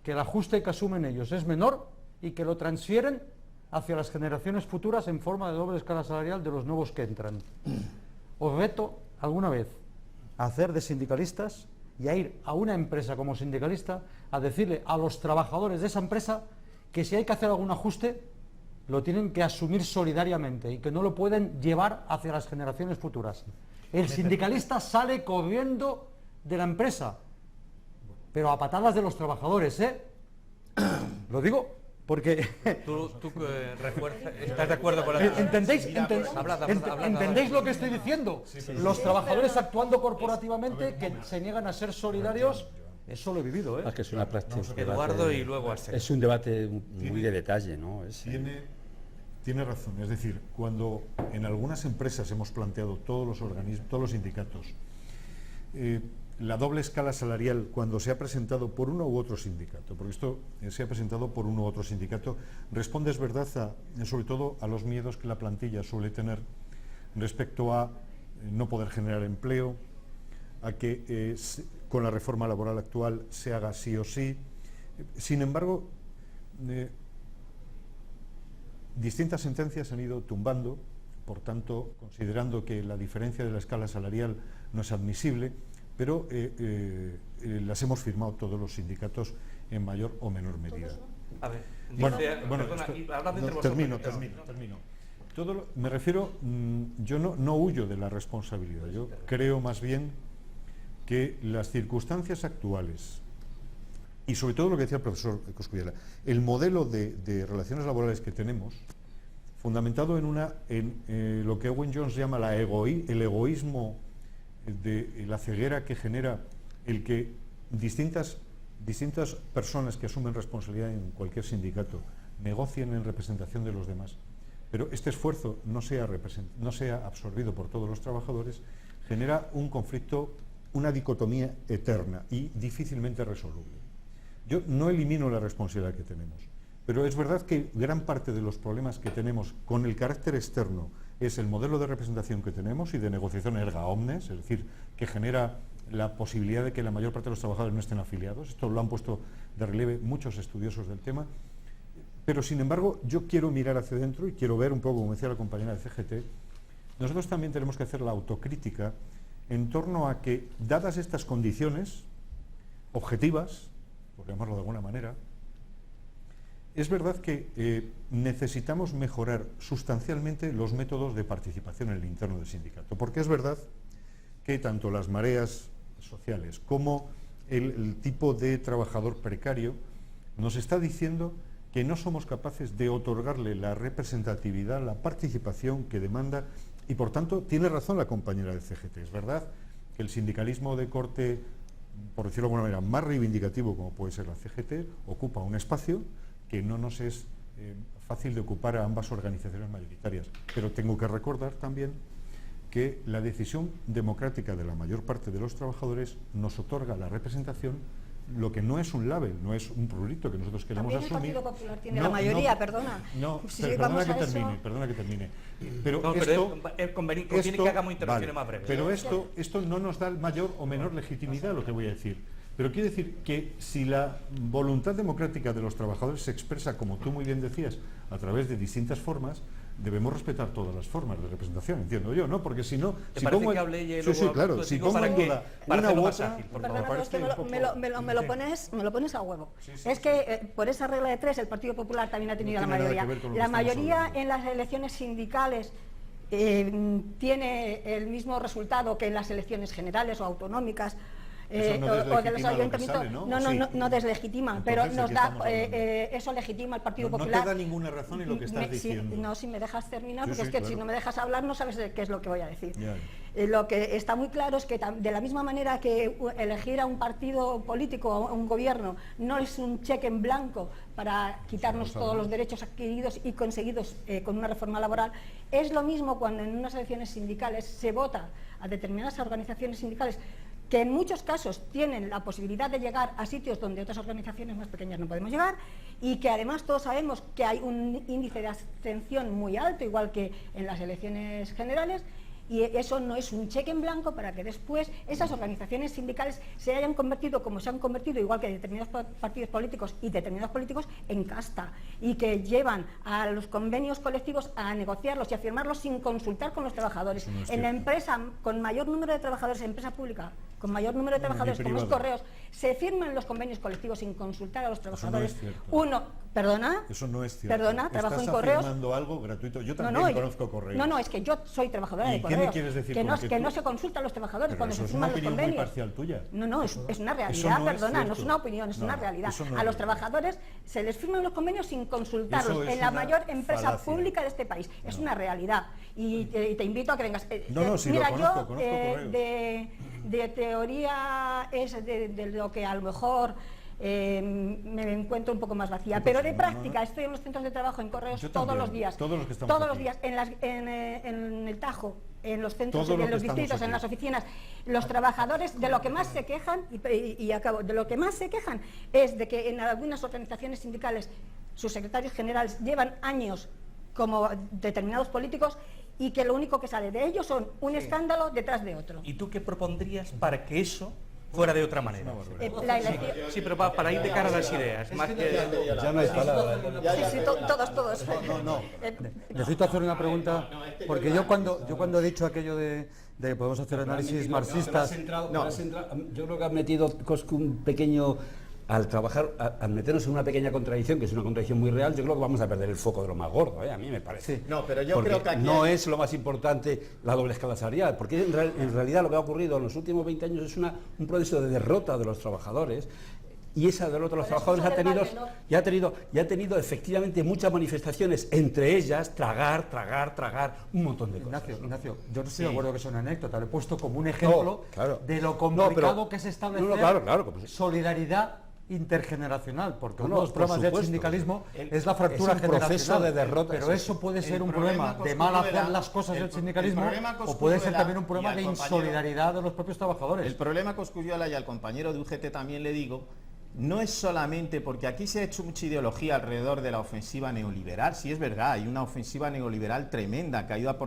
S2: que el ajuste que asumen ellos es menor y que lo transfieren hacia las generaciones futuras en forma de doble escala salarial de los nuevos que entran. Os reto alguna vez a hacer de sindicalistas y a ir a una empresa como sindicalista a decirle a los trabajadores de esa empresa que si hay que hacer algún ajuste lo tienen que asumir solidariamente y que no lo pueden llevar hacia las generaciones futuras. El sindicalista sale corriendo de la empresa, pero a patadas de los trabajadores, Lo digo porque...
S1: ¿Tú estás de acuerdo con la...
S2: ¿Entendéis lo que estoy diciendo? Sí. Los trabajadores actuando corporativamente que se niegan a ser solidarios, eso lo he vivido,
S5: Es que es una práctica.
S1: Eduardo y luego Arce.
S5: Es un debate muy de detalle, ¿no?
S4: Tiene razón, es decir, cuando en algunas empresas hemos planteado todos los sindicatos, la doble escala salarial, cuando se ha presentado por uno u otro sindicato, porque esto se ha presentado por uno u otro sindicato, responde, es verdad, sobre todo a los miedos que la plantilla suele tener respecto a no poder generar empleo, a que con la reforma laboral actual se haga sí o sí. Sin embargo, distintas sentencias han ido tumbando, por tanto, considerando que la diferencia de la escala salarial no es admisible, pero las hemos firmado todos los sindicatos en mayor o menor medida.
S1: A ver,
S4: termino. Me refiero, yo no huyo de la responsabilidad, yo creo más bien que las circunstancias actuales y sobre todo lo que decía el profesor Coscubiela, el modelo de relaciones laborales que tenemos fundamentado en lo que Owen Jones llama el egoísmo de la ceguera que genera el que distintas personas que asumen responsabilidad en cualquier sindicato negocien en representación de los demás, pero este esfuerzo no sea absorbido por todos los trabajadores, genera un conflicto, una dicotomía eterna y difícilmente resoluble. Yo no elimino la responsabilidad que tenemos, pero es verdad que gran parte de los problemas que tenemos con el carácter externo es el modelo de representación que tenemos y de negociación erga omnes, es decir, que genera la posibilidad de que la mayor parte de los trabajadores no estén afiliados. Esto lo han puesto de relieve muchos estudiosos del tema. Pero, sin embargo, yo quiero mirar hacia adentro y quiero ver un poco, como decía la compañera de CGT, nosotros también tenemos que hacer la autocrítica en torno a que, dadas estas condiciones objetivas, por llamarlo de alguna manera, es verdad que necesitamos mejorar sustancialmente los métodos de participación en el interno del sindicato, porque es verdad que tanto las mareas sociales como el tipo de trabajador precario nos está diciendo que no somos capaces de otorgarle la representatividad, la participación que demanda, y por tanto tiene razón la compañera de CGT. Es verdad que el sindicalismo de corte, por decirlo de alguna manera, más reivindicativo como puede ser la CGT, ocupa un espacio que no nos es fácil de ocupar a ambas organizaciones mayoritarias. Pero tengo que recordar también que la decisión democrática de la mayor parte de los trabajadores nos otorga la representación, lo que no es un label, no es un prurito que nosotros queremos
S3: asumir.
S4: También
S3: el Partido Popular tiene la mayoría, perdona.
S4: No,
S3: Si
S4: perdona
S3: vamos
S4: que termine. Pero
S1: No,
S4: esto
S1: conviene que hagamos intervenciones
S4: vale,
S1: más breves.
S4: pero esto no nos da mayor o menor legitimidad a lo que voy a decir. Pero quiere decir que si la voluntad democrática de los trabajadores se expresa, como tú muy bien decías, a través de distintas formas, debemos respetar todas las formas de representación, entiendo yo, ¿no? Porque si no...
S1: ¿Te parece que hable ella y luego
S4: sí, claro, si pongo en duda una u otra...
S3: Perdona, pero es que me lo pones a huevo. Es que por esa regla de 3 el Partido Popular también ha tenido la mayoría. La mayoría en las elecciones sindicales tiene el mismo resultado que en las elecciones generales o autonómicas. O de los ayuntamientos, no deslegitima, pero nos da, eso legitima al Partido Popular.
S4: No te da ninguna razón en lo que estás diciendo.
S3: Si me dejas terminar, porque
S4: Sí,
S3: es que
S4: claro.
S3: si no me dejas hablar no sabes qué es lo que voy a decir.
S4: Ya.
S3: Lo que está muy claro es que de la misma manera que elegir a un partido político o a un gobierno no es un cheque en blanco para quitarnos todos los derechos adquiridos y conseguidos con una reforma laboral, es lo mismo cuando en unas elecciones sindicales se vota a determinadas organizaciones sindicales que en muchos casos tienen la posibilidad de llegar a sitios donde otras organizaciones más pequeñas no podemos llegar, y que además todos sabemos que hay un índice de abstención muy alto, igual que en las elecciones generales, y eso no es un cheque en blanco para que después esas organizaciones sindicales se hayan convertido, como se han convertido, igual que determinados partidos políticos y determinados políticos, en casta, y que llevan a los convenios colectivos a negociarlos y a firmarlos sin consultar con los trabajadores. En la empresa con mayor número de trabajadores, en empresa pública con mayor número de trabajadores, como es Correos, se firman los convenios colectivos sin consultar a los trabajadores. ¿Perdona?
S4: Eso no es cierto.
S3: Perdona, trabajo en
S4: Estás
S3: Correos.
S4: afirmando algo gratuito. Yo también conozco Correos.
S3: No, es que yo soy trabajadora de Correos.
S4: ¿Qué me quieres decir
S3: que no se consulta a los trabajadores cuando se firman los convenios.
S4: Muy parcial tuya.
S3: No, es una realidad, perdona, no es una opinión, es una realidad. A los trabajadores se les firman los convenios sin consultarlos en la mayor empresa pública de este país. Es una realidad. Y te invito a que vengas. Mira, yo de teoría es de lo que a lo mejor me encuentro un poco más vacía, pero de práctica estoy en los centros de trabajo en Correos todos los días, en el Tajo, en los centros, en los distritos, en las oficinas. Los trabajadores de lo que más se quejan, y acabo, de lo que más se quejan es de que en algunas organizaciones sindicales sus secretarios generales llevan años como determinados políticos, y que lo único que sale de ellos son un escándalo detrás de otro.
S1: ¿Y tú qué propondrías para que eso fuera de otra manera? Sí, pero para ir de cara a las ideas, más que...
S5: Ya no hay palabras.
S3: Sí, todos.
S2: No. Necesito hacer una pregunta, porque yo cuando he dicho aquello de que podemos hacer análisis marxistas...
S5: Yo creo que has metido, Coscu, un pequeño... Al trabajar, al meternos en una pequeña contradicción, que es una contradicción muy real, yo creo que vamos a perder el foco de lo más gordo, a mí me parece.
S7: Sí. No, pero yo
S5: porque
S7: creo que aquí
S5: no es lo más importante la doble escala salarial, porque en realidad lo que ha ocurrido en los últimos 20 años es un proceso de derrota de los trabajadores, y esa derrota de los trabajadores ha tenido efectivamente muchas manifestaciones, entre ellas tragar, un montón de cosas.
S2: Ignacio, yo no estoy de acuerdo que sea una anécdota, lo he puesto como un ejemplo de lo complicado que es establecer solidaridad intergeneracional, porque uno de los problemas del sindicalismo es la fractura generacional,
S5: de derrota,
S2: pero eso puede ser un problema de mal hacer las cosas del sindicalismo, o puede ser también un problema de insolidaridad de los propios trabajadores.
S7: El problema Cosculluela, y al compañero de UGT también le digo, no es solamente porque aquí se ha hecho mucha ideología alrededor de la ofensiva neoliberal. Sí, es verdad, hay una ofensiva neoliberal tremenda que ha ido a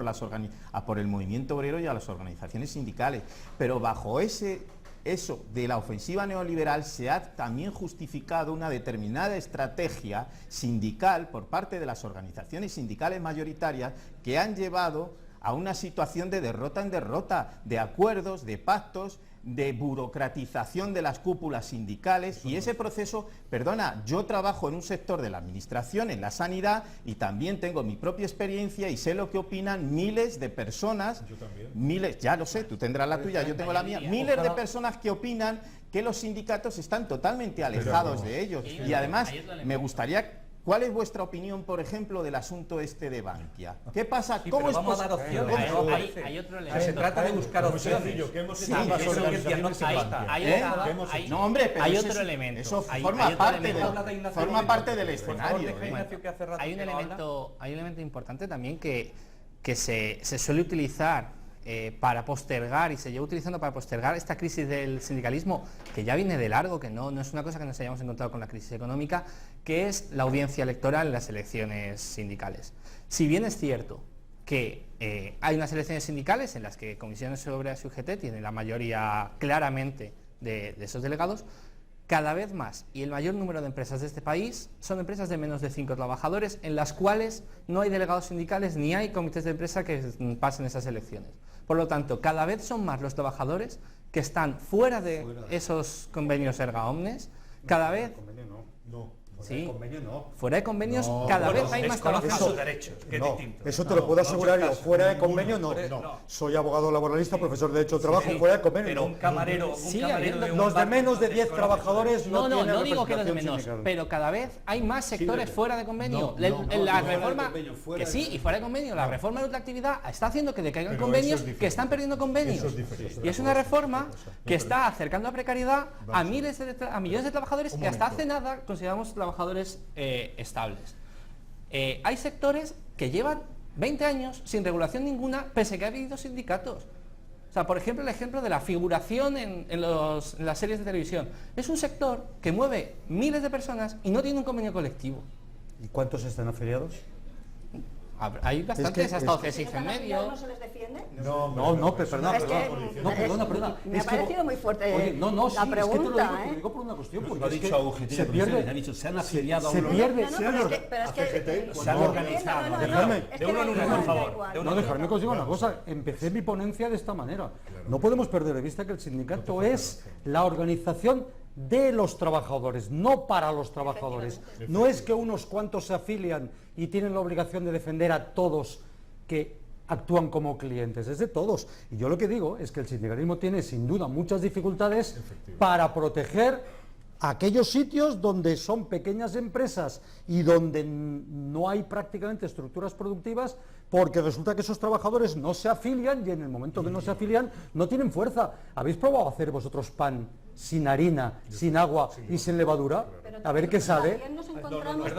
S7: por el movimiento obrero y a las organizaciones sindicales, pero bajo eso de la ofensiva neoliberal se ha también justificado una determinada estrategia sindical por parte de las organizaciones sindicales mayoritarias que han llevado a una situación de derrota en derrota, de acuerdos, de pactos, de burocratización de las cúpulas sindicales, y ese proceso, perdona, yo trabajo en un sector de la administración, en la sanidad, y también tengo mi propia experiencia y sé lo que opinan miles de personas, miles, ya lo sé, tú tendrás la tuya, yo tengo la mía, miles de personas que opinan que los sindicatos están totalmente alejados de ellos, y además me gustaría... ¿Cuál es vuestra opinión, por ejemplo, del asunto este de Bankia? ¿Qué pasa?
S1: Sí,
S7: ¿Cómo es
S1: vamos a dar opciones?
S6: Hay otro elemento.
S1: Se trata de buscar opciones.
S7: No, hombre, pero
S6: hay
S7: eso
S6: otro
S7: es,
S6: elemento.
S7: Eso
S6: Hay
S7: forma
S6: otro
S7: parte del escenario.
S6: Hay un elemento importante también que se suele utilizar para postergar, y se lleva utilizando para postergar esta crisis del sindicalismo, que ya viene de largo, que no es una cosa que nos hayamos encontrado con la crisis económica, que es la audiencia electoral en las elecciones sindicales. Si bien es cierto que hay unas elecciones sindicales en las que Comisiones Obreras y UGT tienen la mayoría claramente de esos delegados, cada vez más y el mayor número de empresas de este país son empresas de menos de 5 trabajadores, en las cuales no hay delegados sindicales ni hay comités de empresa que pasen esas elecciones. Por lo tanto, cada vez son más los trabajadores que están fuera de esos convenios erga omnes, cada vez... Sí, fuera de convenios cada vez hay más trabajadores.
S1: Sus derechos, que es distinto.
S8: Eso te lo puedo asegurar yo. Fuera de convenio, no. Soy abogado laboralista, profesor de Derecho del Trabajo, fuera de convenio.
S1: Pero un camarero
S8: Los de menos de 10 trabajadores no tienen
S6: No digo que los de
S8: representación
S6: menos,
S8: sindical.
S6: pero cada vez hay más sectores fuera de convenio. La reforma, que sí, y fuera de convenio, la reforma de ultraactividad está haciendo que decaigan convenios, que están perdiendo convenios. Y es una reforma que está acercando la precariedad a millones de trabajadores que hasta hace nada consideramos trabajadores estables. Hay sectores que llevan 20 años sin regulación ninguna, pese a que ha habido sindicatos. O sea, por ejemplo, el ejemplo de la figuración en las series de televisión. Es un sector que mueve miles de personas y no tiene un convenio colectivo.
S2: ¿Y cuántos están afiliados?
S6: Hay bastantes, hasta OCSIF en medio.
S3: ¿No se les defiende?
S2: No, perdona.
S3: Me ha parecido muy fuerte
S2: Oye,
S3: la pregunta.
S2: Te lo digo por una cuestión, porque
S5: Lo ha
S2: es que
S5: dicho UGT,
S2: se pierde,
S5: ha dicho, se han afiliado a
S2: se
S5: uno.
S2: pierde,
S5: se han organizado.
S2: dejarme que os diga una cosa, empecé mi ponencia de esta manera. No podemos perder de vista que el sindicato es la organización de los trabajadores, no para los trabajadores. No es que unos cuantos se afilian y tienen la obligación de defender a todos que actúan como clientes, es de todos. Y yo lo que digo es que el sindicalismo tiene sin duda muchas dificultades para proteger aquellos sitios donde son pequeñas empresas y donde no hay prácticamente estructuras productivas, porque resulta que esos trabajadores no se afilian y en el momento que no se afilian no tienen fuerza. ¿Habéis probado hacer vosotros pan sin harina, sin agua y sin levadura? A ver qué sale.
S3: Nos encontramos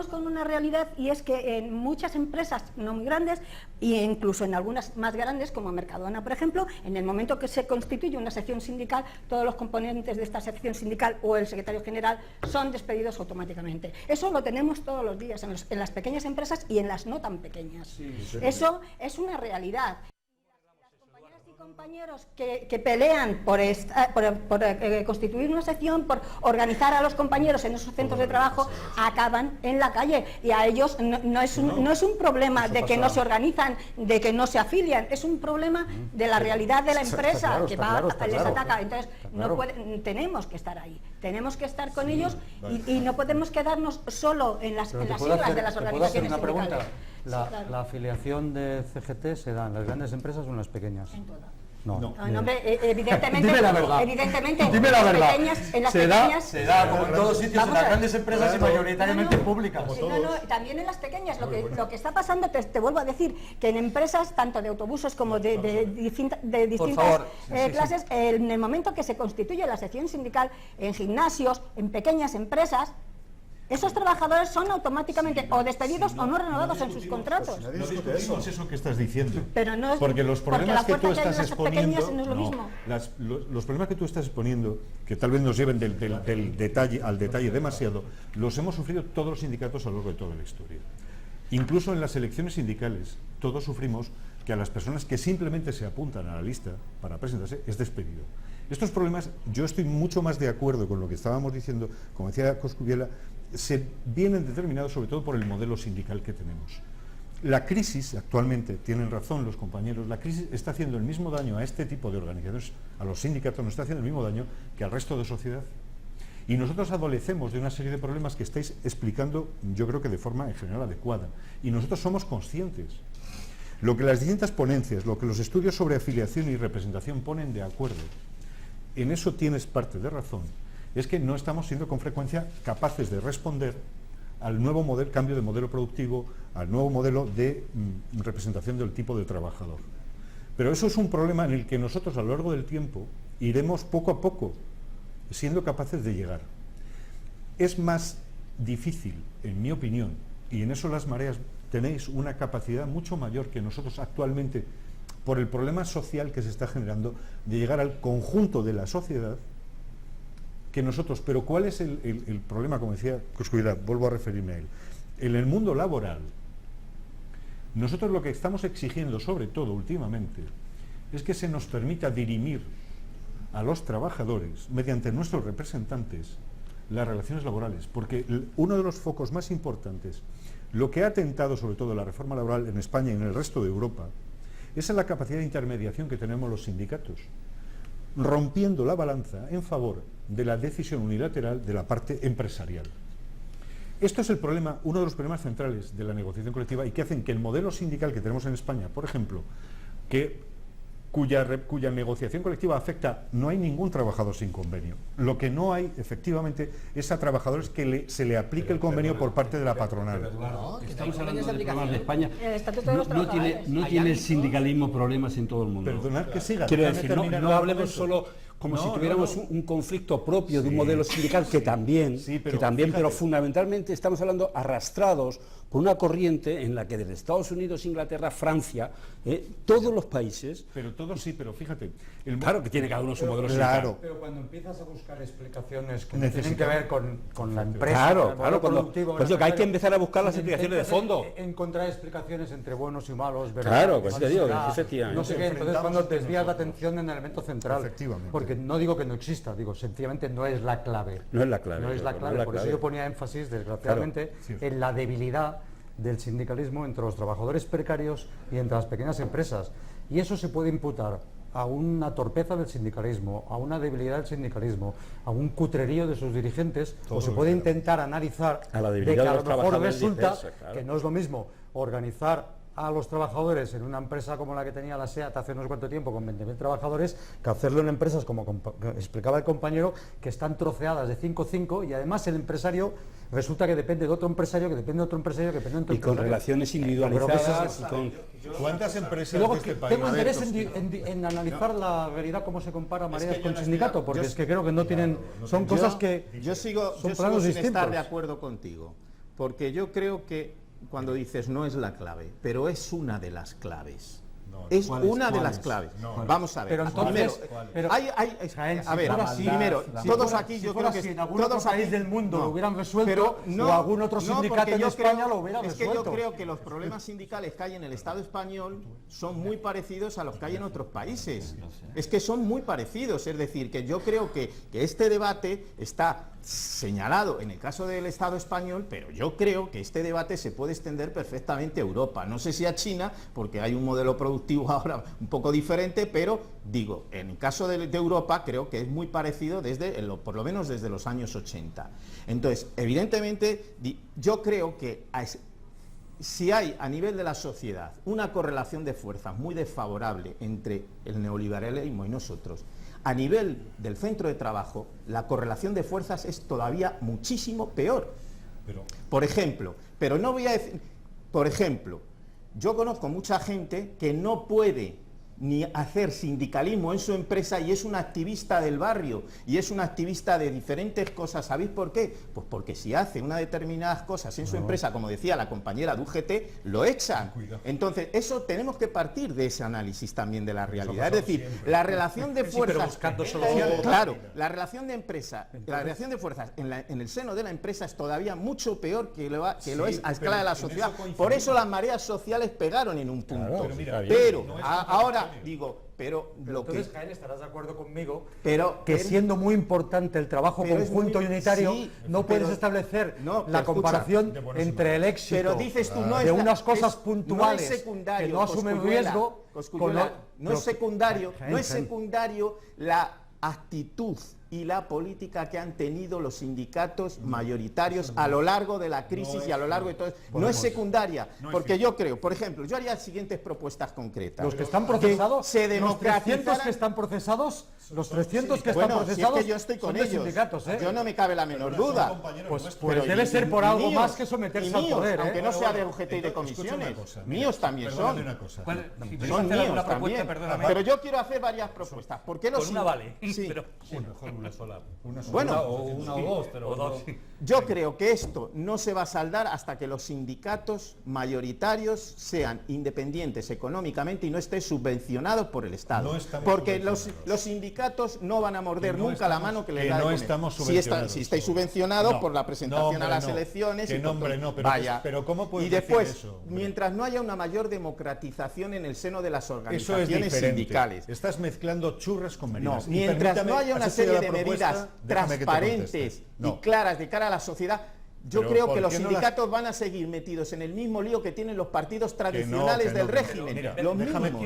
S3: con una realidad, y es que en muchas empresas no muy grandes, e incluso en algunas más grandes como Mercadona, por ejemplo, en el momento que se constituye una sección sindical, todos los componentes de esta sección sindical o el secretario general son despedidos automáticamente. Eso lo tenemos todos los días en las pequeñas empresas y en las no tan pequeñas. Eso es una realidad. Compañeros que pelean por constituir una sección, por organizar a los compañeros en esos centros de trabajo, acaban en la calle, y a ellos no es un problema de que no se organizan, de que no se afilian, es un problema de la realidad de la empresa que les ataca. Entonces tenemos que estar ahí, tenemos que estar con ellos, y no podemos quedarnos solo en las siglas de las organizaciones sindicales.
S2: La afiliación de CGT se da en las grandes empresas o en las pequeñas.
S3: En todas.
S2: No.
S3: No, hombre, evidentemente,
S8: Dime la verdad.
S3: evidentemente
S8: Dime la verdad.
S3: en las
S8: Se da
S3: pequeñas,
S8: como en todos sitios,
S3: Vamos
S8: en las
S3: a ver.
S8: grandes empresas y mayoritariamente públicas.
S3: Sí, no, también en las pequeñas. Lo que está pasando, te vuelvo a decir, que en empresas tanto de autobuses como de distintas
S1: favor.
S3: clases, en el momento que se constituye la sección sindical en gimnasios, en pequeñas empresas, esos trabajadores son automáticamente o despedidos o no renovados en sus contratos.
S4: No discutimos eso que estás diciendo.
S3: Pero no es
S4: porque los problemas que tú
S3: porque la
S4: estás
S3: fuerza que hay en las
S4: exponiendo,
S3: pequeñas no es lo mismo.
S4: los problemas que tú estás exponiendo, que tal vez nos lleven del detalle al detalle demasiado, los hemos sufrido todos los sindicatos a lo largo de toda la historia. Incluso en las elecciones sindicales, todos sufrimos que a las personas que simplemente se apuntan a la lista para presentarse es despedido. Estos problemas, yo estoy mucho más de acuerdo con lo que estábamos diciendo, como decía Coscubiela, se vienen determinados sobre todo por el modelo sindical que tenemos. La crisis, actualmente, tienen razón los compañeros, la crisis está haciendo el mismo daño a este tipo de organizaciones, a los sindicatos, nos está haciendo el mismo daño que al resto de sociedad. Y nosotros adolecemos de una serie de problemas que estáis explicando, yo creo que de forma en general adecuada. Y nosotros somos conscientes. Lo que las distintas ponencias, lo que los estudios sobre afiliación y representación ponen de acuerdo, en eso tienes parte de razón, es que no estamos siendo con frecuencia capaces de responder al nuevo cambio de modelo productivo, al nuevo modelo de representación del tipo de trabajador. Pero eso es un problema en el que nosotros a lo largo del tiempo iremos poco a poco siendo capaces de llegar. Es más difícil, en mi opinión, y en eso las mareas tenéis una capacidad mucho mayor que nosotros actualmente, por el problema social que se está generando, de llegar al conjunto de la sociedad que nosotros. Pero ¿cuál es el problema? Como decía Coscubiela, vuelvo a referirme a él. En el mundo laboral, nosotros lo que estamos exigiendo, sobre todo últimamente, es que se nos permita dirimir a los trabajadores, mediante nuestros representantes, las relaciones laborales, porque uno de los focos más importantes, lo que ha atentado sobre todo la reforma laboral en España y en el resto de Europa, es la capacidad de intermediación que tenemos los sindicatos, rompiendo la balanza en favor de la decisión unilateral de la parte empresarial. Esto es el problema, uno de los problemas centrales de la negociación colectiva y que hacen que el modelo sindical que tenemos en España, por ejemplo, cuya negociación colectiva afecta, no hay ningún trabajador sin convenio. Lo que no hay, efectivamente, es a trabajadores que se le aplique el convenio por parte de la patronal.
S5: Estamos hablando de problemas de España.
S3: El estatuto de los trabajadores.
S5: No tiene el sindicalismo problemas en todo el mundo.
S4: Perdonad que siga.
S5: Quiero
S4: déjame
S5: decir,
S4: terminar
S5: no
S4: el
S5: hablemos
S4: argumento.
S5: solo como si tuviéramos un conflicto propio de un modelo sindical que también, pero fundamentalmente estamos hablando arrastrados por una corriente en la que desde Estados Unidos, Inglaterra, Francia, todos los países...
S4: Pero todos sí, pero fíjate...
S5: Claro que tiene cada uno su modelo sindical.
S4: Claro.
S2: Pero cuando empiezas a buscar explicaciones que tienen que ver con la empresa,
S5: Claro,
S2: con el productivo,
S5: pues que hay que empezar a buscar las explicaciones de fondo.
S2: Encontrar explicaciones entre buenos y malos, verdad,
S5: Claro, pues te digo,
S2: falsedad,
S5: efectivamente.
S2: no sé qué, entonces cuando desvías la atención en el elemento central,
S4: Efectivamente.
S2: porque no digo que no exista, digo, sencillamente no es la clave.
S5: No es la clave.
S2: No es la clave, por eso yo ponía énfasis, desgraciadamente, en la debilidad del sindicalismo entre los trabajadores precarios y entre las pequeñas empresas. Y eso se puede imputar a una torpeza del sindicalismo, a una debilidad del sindicalismo, a un cutrerío de sus dirigentes, o se puede intentar analizar
S5: a la
S2: de
S5: debilidad
S2: que a
S5: de
S2: lo
S5: los
S2: mejor
S5: trabajadores,
S2: resulta
S5: dice eso, claro.
S2: que no es lo mismo organizar a los trabajadores en una empresa como la que tenía la SEAT hace unos cuanto tiempo con 20.000 trabajadores que hacerlo en empresas como explicaba el compañero que están troceadas de 5-5 y además el empresario resulta que depende de otro empresario que depende de otro empresario que depende de otro
S5: Y con
S2: empresario.
S5: relaciones individualizadas y con...
S4: ¿Cuántas
S2: Y
S4: empresas
S2: luego
S4: de este país?
S2: tengo interés en analizar la realidad cómo se compara Mareas con sindicato, porque es que creo que no tienen, son cosas que
S7: Yo sigo
S2: son
S7: sin
S2: planos
S7: estar
S2: distintos.
S7: de acuerdo contigo, porque yo creo que cuando dices no es la clave, pero es una de las claves. Es una de las claves. Vamos a ver.
S2: Pero entonces,
S7: primero, a ver,
S2: si
S7: primero, todos aquí yo creo que
S2: si en algún
S7: todos
S2: otro país
S7: aquí-
S2: del mundo
S7: no,
S2: lo hubieran resuelto
S7: pero
S2: o algún otro
S7: no,
S2: sindicato
S7: porque
S2: en
S7: yo
S2: España
S7: creo-
S2: lo hubiera
S7: es que
S2: resuelto.
S7: yo creo que los problemas sindicales que hay en el Estado español son muy parecidos a los que hay en otros países. Es que son muy parecidos, es decir, que yo creo que este debate está señalado en el caso del Estado español, pero yo creo que este debate se puede extender perfectamente a Europa. No sé si a China, porque hay un modelo productivo ahora un poco diferente, pero digo, en el caso de Europa creo que es muy parecido por lo menos desde los años 80. Entonces, evidentemente, yo creo que si hay a nivel de la sociedad una correlación de fuerzas muy desfavorable entre el neoliberalismo y nosotros, a nivel del centro de trabajo, la correlación de fuerzas es todavía muchísimo peor. Por ejemplo, pero no voy a decir, por ejemplo, yo conozco mucha gente que no puede ni hacer sindicalismo en su empresa y es una activista del barrio y es una activista de diferentes cosas. ¿Sabéis por qué? Pues porque si hace unas determinadas cosas en su empresa, como decía la compañera de UGT, lo echan. Entonces, eso tenemos que partir de ese análisis también de la realidad. Es decir, la relación de fuerzas... Claro, la relación de empresa, la relación de fuerzas en el seno de la empresa es todavía mucho peor que lo es a escala de la sociedad. Por eso las mareas sociales pegaron en un punto. Pero ahora digo, pero lo que...
S2: Entonces, Jaén, estarás de acuerdo conmigo
S7: pero
S2: que siendo muy importante el trabajo conjunto y unitario,
S7: sí,
S2: no puedes establecer la comparación entre el éxito
S7: pero dices tú, no
S2: de unas cosas puntuales
S7: no es secundario,
S2: que no asumen riesgo...
S7: No es secundario la actitud y la política que han tenido los sindicatos mayoritarios a lo largo de la crisis y a lo largo de todo eso. No es secundaria, porque yo creo, por ejemplo, yo haría las siguientes propuestas concretas.
S2: Los que están procesados,
S7: se democratizaran...
S2: los 300 que están procesados, los 300 que están procesados,
S7: si es que yo estoy con
S2: son
S7: ellos.
S2: De sindicatos, ¿eh?
S7: Yo no me cabe la menor duda.
S2: Pues debe ser por algo más que someterse al poder, ¿eh?
S7: Aunque no sea de UGT y de comisiones. Míos también son. Son míos también. Pero yo quiero hacer varias propuestas. ¿Por qué los...
S1: Con una vale.
S7: Sí.
S1: Pero
S5: mejor una sola.
S7: Bueno,
S5: una o dos, pero
S1: dos.
S7: Yo creo que esto no se va a saldar hasta que los sindicatos mayoritarios sean independientes económicamente y no estén subvencionados por el Estado. Porque los sindicatos no van a morder nunca la mano que les da de comer. Si estáis subvencionados por la presentación a las elecciones.
S4: Pero ¿cómo puedes
S7: y después,
S4: decir eso,
S7: mientras no haya una mayor democratizaciones en el seno de las
S4: eso es
S7: organizaciones sindicales.
S4: Estás mezclando churras con merinas.
S7: No, mientras no haya una serie de medidas transparentes y claras de cara a la sociedad, yo creo que los sindicatos van a seguir metidos en el mismo lío que tienen los partidos tradicionales del régimen.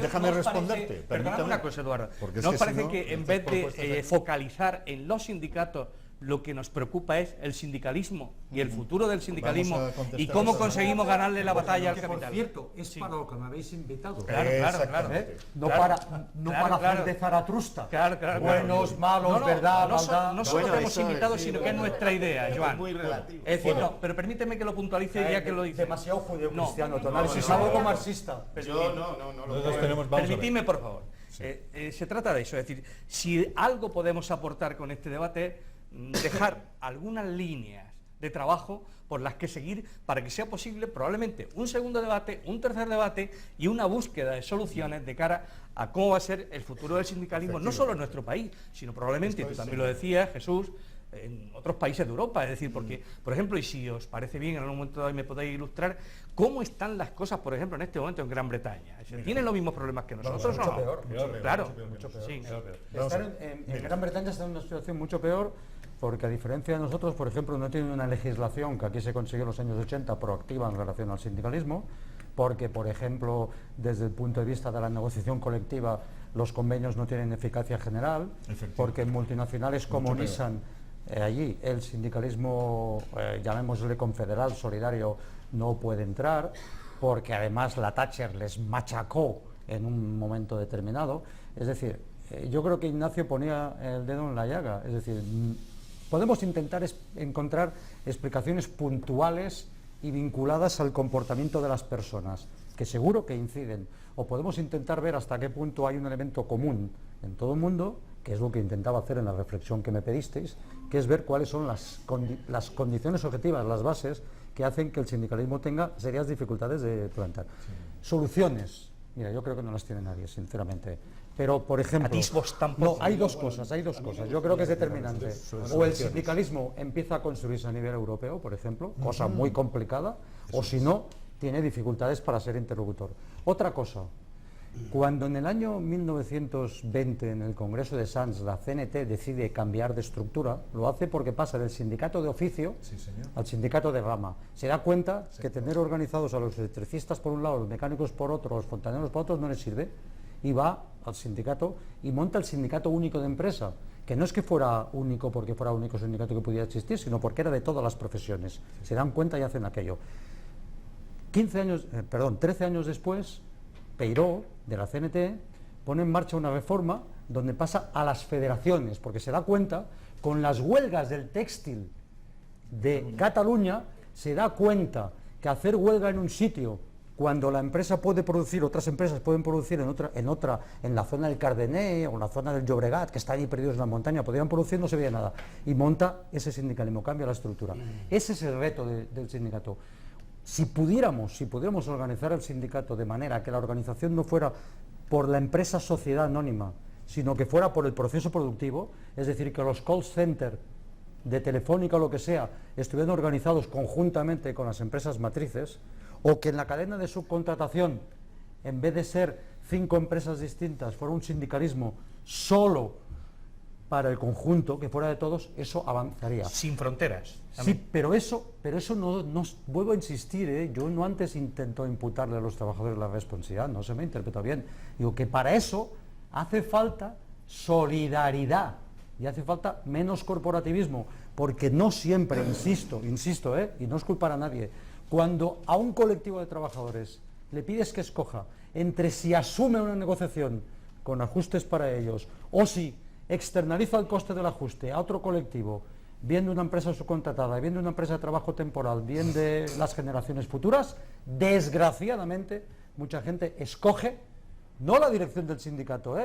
S4: Déjame responderte.
S1: Perdóname una cosa, Eduardo. ¿No os parece que en vez de focalizar en los sindicatos, lo que nos preocupa es el sindicalismo y el futuro del sindicalismo y cómo conseguimos ganarle la batalla al capital?
S2: Por cierto, es para lo que me habéis invitado.
S1: Claro.
S2: No para hacer de Zaratrusta.
S1: Claro.
S2: Buenos, malos, verdad, maldad.
S1: No solo te hemos invitado, sino que es nuestra idea, Joan.
S7: Muy relativo.
S1: Es decir, no, pero permíteme que lo puntualice ya que lo dice.
S2: Demasiado judeo-cristiano, tu análisis, algo marxista.
S1: Permitidme, por favor. Se trata de eso, es decir, si algo podemos aportar con este debate, dejar algunas líneas de trabajo por las que seguir para que sea posible probablemente un segundo debate, un tercer debate y una búsqueda de soluciones de cara a cómo va a ser el futuro del sindicalismo, no solo en nuestro país, sino probablemente, tú también lo decías, Jesús, en otros países de Europa. Es decir, porque, por ejemplo, y si os parece bien, en algún momento de hoy me podéis ilustrar cómo están las cosas, por ejemplo, en este momento en Gran Bretaña. ¿Tienen los mismos problemas que nosotros?
S2: Mucho peor.
S1: Claro.
S2: Mucho peor.
S1: Sí.
S2: En Gran Bretaña está en una situación mucho peor porque, a diferencia de nosotros, por ejemplo, no tienen una legislación que aquí se consiguió en los años 80 proactiva en relación al sindicalismo, porque, por ejemplo, desde el punto de vista de la negociación colectiva, los convenios no tienen eficacia general, porque en multinacionales como Nissan, allí el sindicalismo, llamémosle confederal, solidario, no puede entrar, porque además la Thatcher les machacó en un momento determinado. Es decir, yo creo que Ignacio ponía el dedo en la llaga. Es decir, podemos intentar encontrar explicaciones puntuales y vinculadas al comportamiento de las personas, que seguro que inciden, o podemos intentar ver hasta qué punto hay un elemento común en todo el mundo, que es lo que intentaba hacer en la reflexión que me pedisteis, que es ver cuáles son las condiciones objetivas, las bases que hacen que el sindicalismo tenga serias dificultades de plantar. Soluciones, mira, yo creo que no las tiene nadie, sinceramente. Pero, por ejemplo, no, hay dos cosas. Yo creo que es determinante. O el sindicalismo empieza a construirse a nivel europeo, por ejemplo, cosa muy complicada, o si no, tiene dificultades para ser interlocutor. Otra cosa, cuando en el año 1920 en el Congreso de Sants la CNT decide cambiar de estructura, lo hace porque pasa del sindicato de oficio al sindicato de rama. Se da cuenta que tener organizados a los electricistas por un lado, los mecánicos por otro, los fontaneros por otro, no les sirve, y va al sindicato y monta el sindicato único de empresa, que no es que fuera único porque fuera único sindicato que pudiera existir, sino porque era de todas las profesiones. Se dan cuenta y hacen aquello. 13 años después, Peiró, de la CNT, pone en marcha una reforma donde pasa a las federaciones, porque se da cuenta, con las huelgas del textil de Cataluña, se da cuenta que hacer huelga en un sitio, cuando la empresa puede producir, otras empresas pueden producir en la zona del Cardener o en la zona del Llobregat, que están ahí perdidos en la montaña, podrían producir, no se veía nada, y monta ese sindicalismo, cambia la estructura. Ese es el reto del sindicato. Si pudiéramos organizar el sindicato de manera que la organización no fuera por la empresa sociedad anónima, sino que fuera por el proceso productivo, es decir, que los call centers de Telefónica o lo que sea estuvieran organizados conjuntamente con las empresas matrices, o que en la cadena de subcontratación, en vez de ser 5 empresas distintas, fuera un sindicalismo solo para el conjunto, que fuera de todos, eso avanzaría.
S1: Sin fronteras.
S2: Sí, pero eso no vuelvo a insistir, yo no antes intento imputarle a los trabajadores la responsabilidad, no se me interpretó bien. Digo que para eso hace falta solidaridad y hace falta menos corporativismo, porque no siempre, insisto, y no es culpar a nadie, cuando a un colectivo de trabajadores le pides que escoja entre si asume una negociación con ajustes para ellos o si externaliza el coste del ajuste a otro colectivo, bien de una empresa subcontratada, bien de una empresa de trabajo temporal, bien de las generaciones futuras, desgraciadamente mucha gente escoge, no la dirección del sindicato,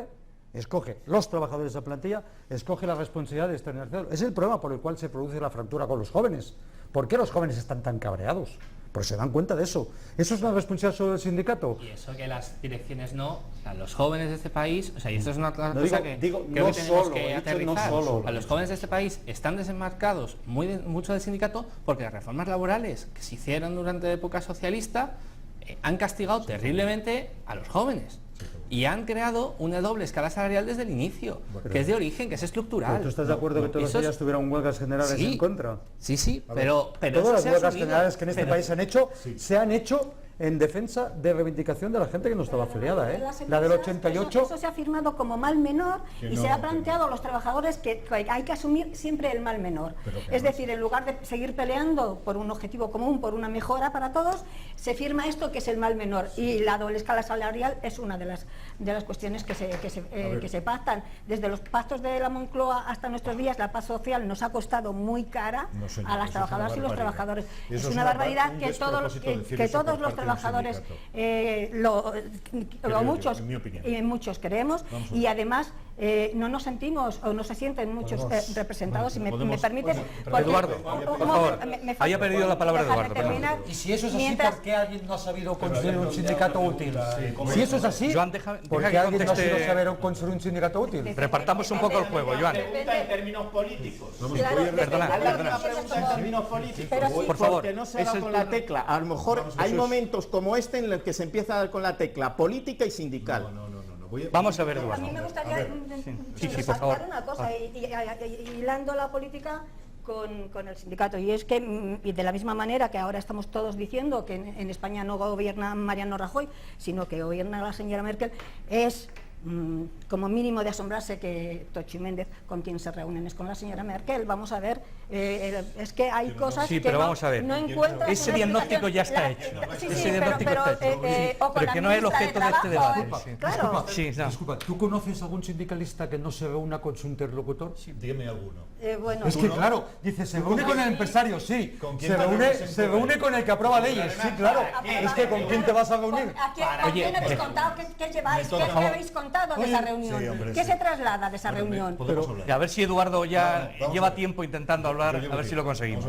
S2: escoge los trabajadores de plantilla, escoge la responsabilidad de externalizarlo. Es el problema por el cual se produce la fractura con los jóvenes. ¿Por qué los jóvenes están tan cabreados? Porque se dan cuenta de eso. ¿Eso es una responsabilidad sobre el sindicato?
S6: Y eso que las direcciones no, o sea, los jóvenes de este país, o sea, y esto es una cosa
S2: no
S6: que
S2: no
S6: tenemos
S2: solo,
S6: que aterrizar.
S2: No solo.
S6: Los jóvenes de este país están desenmarcados mucho del sindicato porque las reformas laborales que se hicieron durante la época socialista han castigado terriblemente a los jóvenes. Y han creado una doble escala salarial desde el inicio, que es de origen, que es estructural.
S2: ¿Pero tú estás de acuerdo que todos ellas tuvieran huelgas generales en contra?
S6: Sí, pero
S2: todas las huelgas generales que en este país se han hecho, se han hecho en defensa de reivindicación de la gente que no estaba afiliada, La del 88...
S3: Eso se ha firmado como mal menor y se ha planteado a los trabajadores que hay que asumir siempre el mal menor. Es decir, en lugar de seguir peleando por un objetivo común, por una mejora para todos, se firma esto que es el mal menor. Y la doble escala salarial es una de las cuestiones que se pactan. Desde los pactos de la Moncloa hasta nuestros días, la paz social nos ha costado muy cara a las trabajadoras y los trabajadores. Es una barbaridad que todos los trabajadores, muchos queremos, y además no nos sentimos o no se sienten muchos representados. Si me permites,
S1: Eduardo, por favor, haya perdido la palabra Eduardo.
S2: Y si eso es así, ¿por qué alguien no ha sabido construir un sindicato útil? Si eso es así, ¿por qué alguien no ha sabido construir un sindicato útil?
S1: Repartamos un poco el juego, Joan.
S7: En términos políticos.
S1: Perdona.
S7: En términos políticos.
S1: Por favor,
S7: porque no se da con la tecla. A lo mejor hay momentos como este en los que se empieza a dar con la tecla política y sindical.
S1: Vamos a ver, Eduardo.
S3: A mí me gustaría
S1: por favor.
S3: una cosa, hilando la política con el sindicato, y es que, y de la misma manera que ahora estamos todos diciendo que en España no gobierna Mariano Rajoy, sino que gobierna la señora Merkel, es como mínimo de asombrarse que Tocho y Méndez, con quien se reúnen, es con la señora Merkel. Vamos a ver, es que hay cosas que no encuentran.
S1: Ese diagnóstico ya está hecho. Ese diagnóstico está hecho. Pero que no es el objeto de este debate.
S3: Claro.
S2: Disculpa, ¿tú conoces algún sindicalista que no se reúna con su interlocutor?
S4: Dígame alguno.
S3: Bueno,
S2: es que claro, dice, se reúne con el empresario, sí. Se reúne con el que aprueba leyes, sí, claro. Es que ¿con quién te vas a reunir?
S3: ¿A quién habéis contado? ¿Qué lleváis? ¿Qué habéis contado de esa reunión? ¿Qué se traslada de esa reunión?
S1: A ver si Eduardo ya lleva tiempo intentando hablar, a ver si lo conseguimos.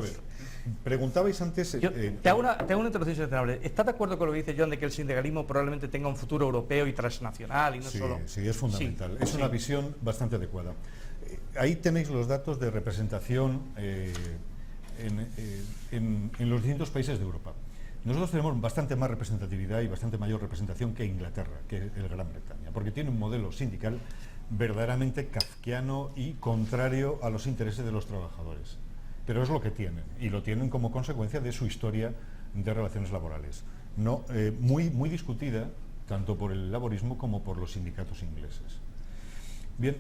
S4: Preguntabais antes...
S1: Te hago una introducción razonable. ¿Estás de acuerdo con lo que dice Joan de que el sindicalismo probablemente tenga un futuro europeo y transnacional y no solo?
S4: Sí, es fundamental. Es una visión bastante adecuada. Ahí tenéis los datos de representación en los distintos países de Europa. Nosotros tenemos bastante más representatividad y bastante mayor representación que Inglaterra, que el Gran Bretaña, porque tiene un modelo sindical verdaderamente kafkiano y contrario a los intereses de los trabajadores. Pero es lo que tienen, y lo tienen como consecuencia de su historia de relaciones laborales, muy discutida tanto por el laborismo como por los sindicatos ingleses. Bien,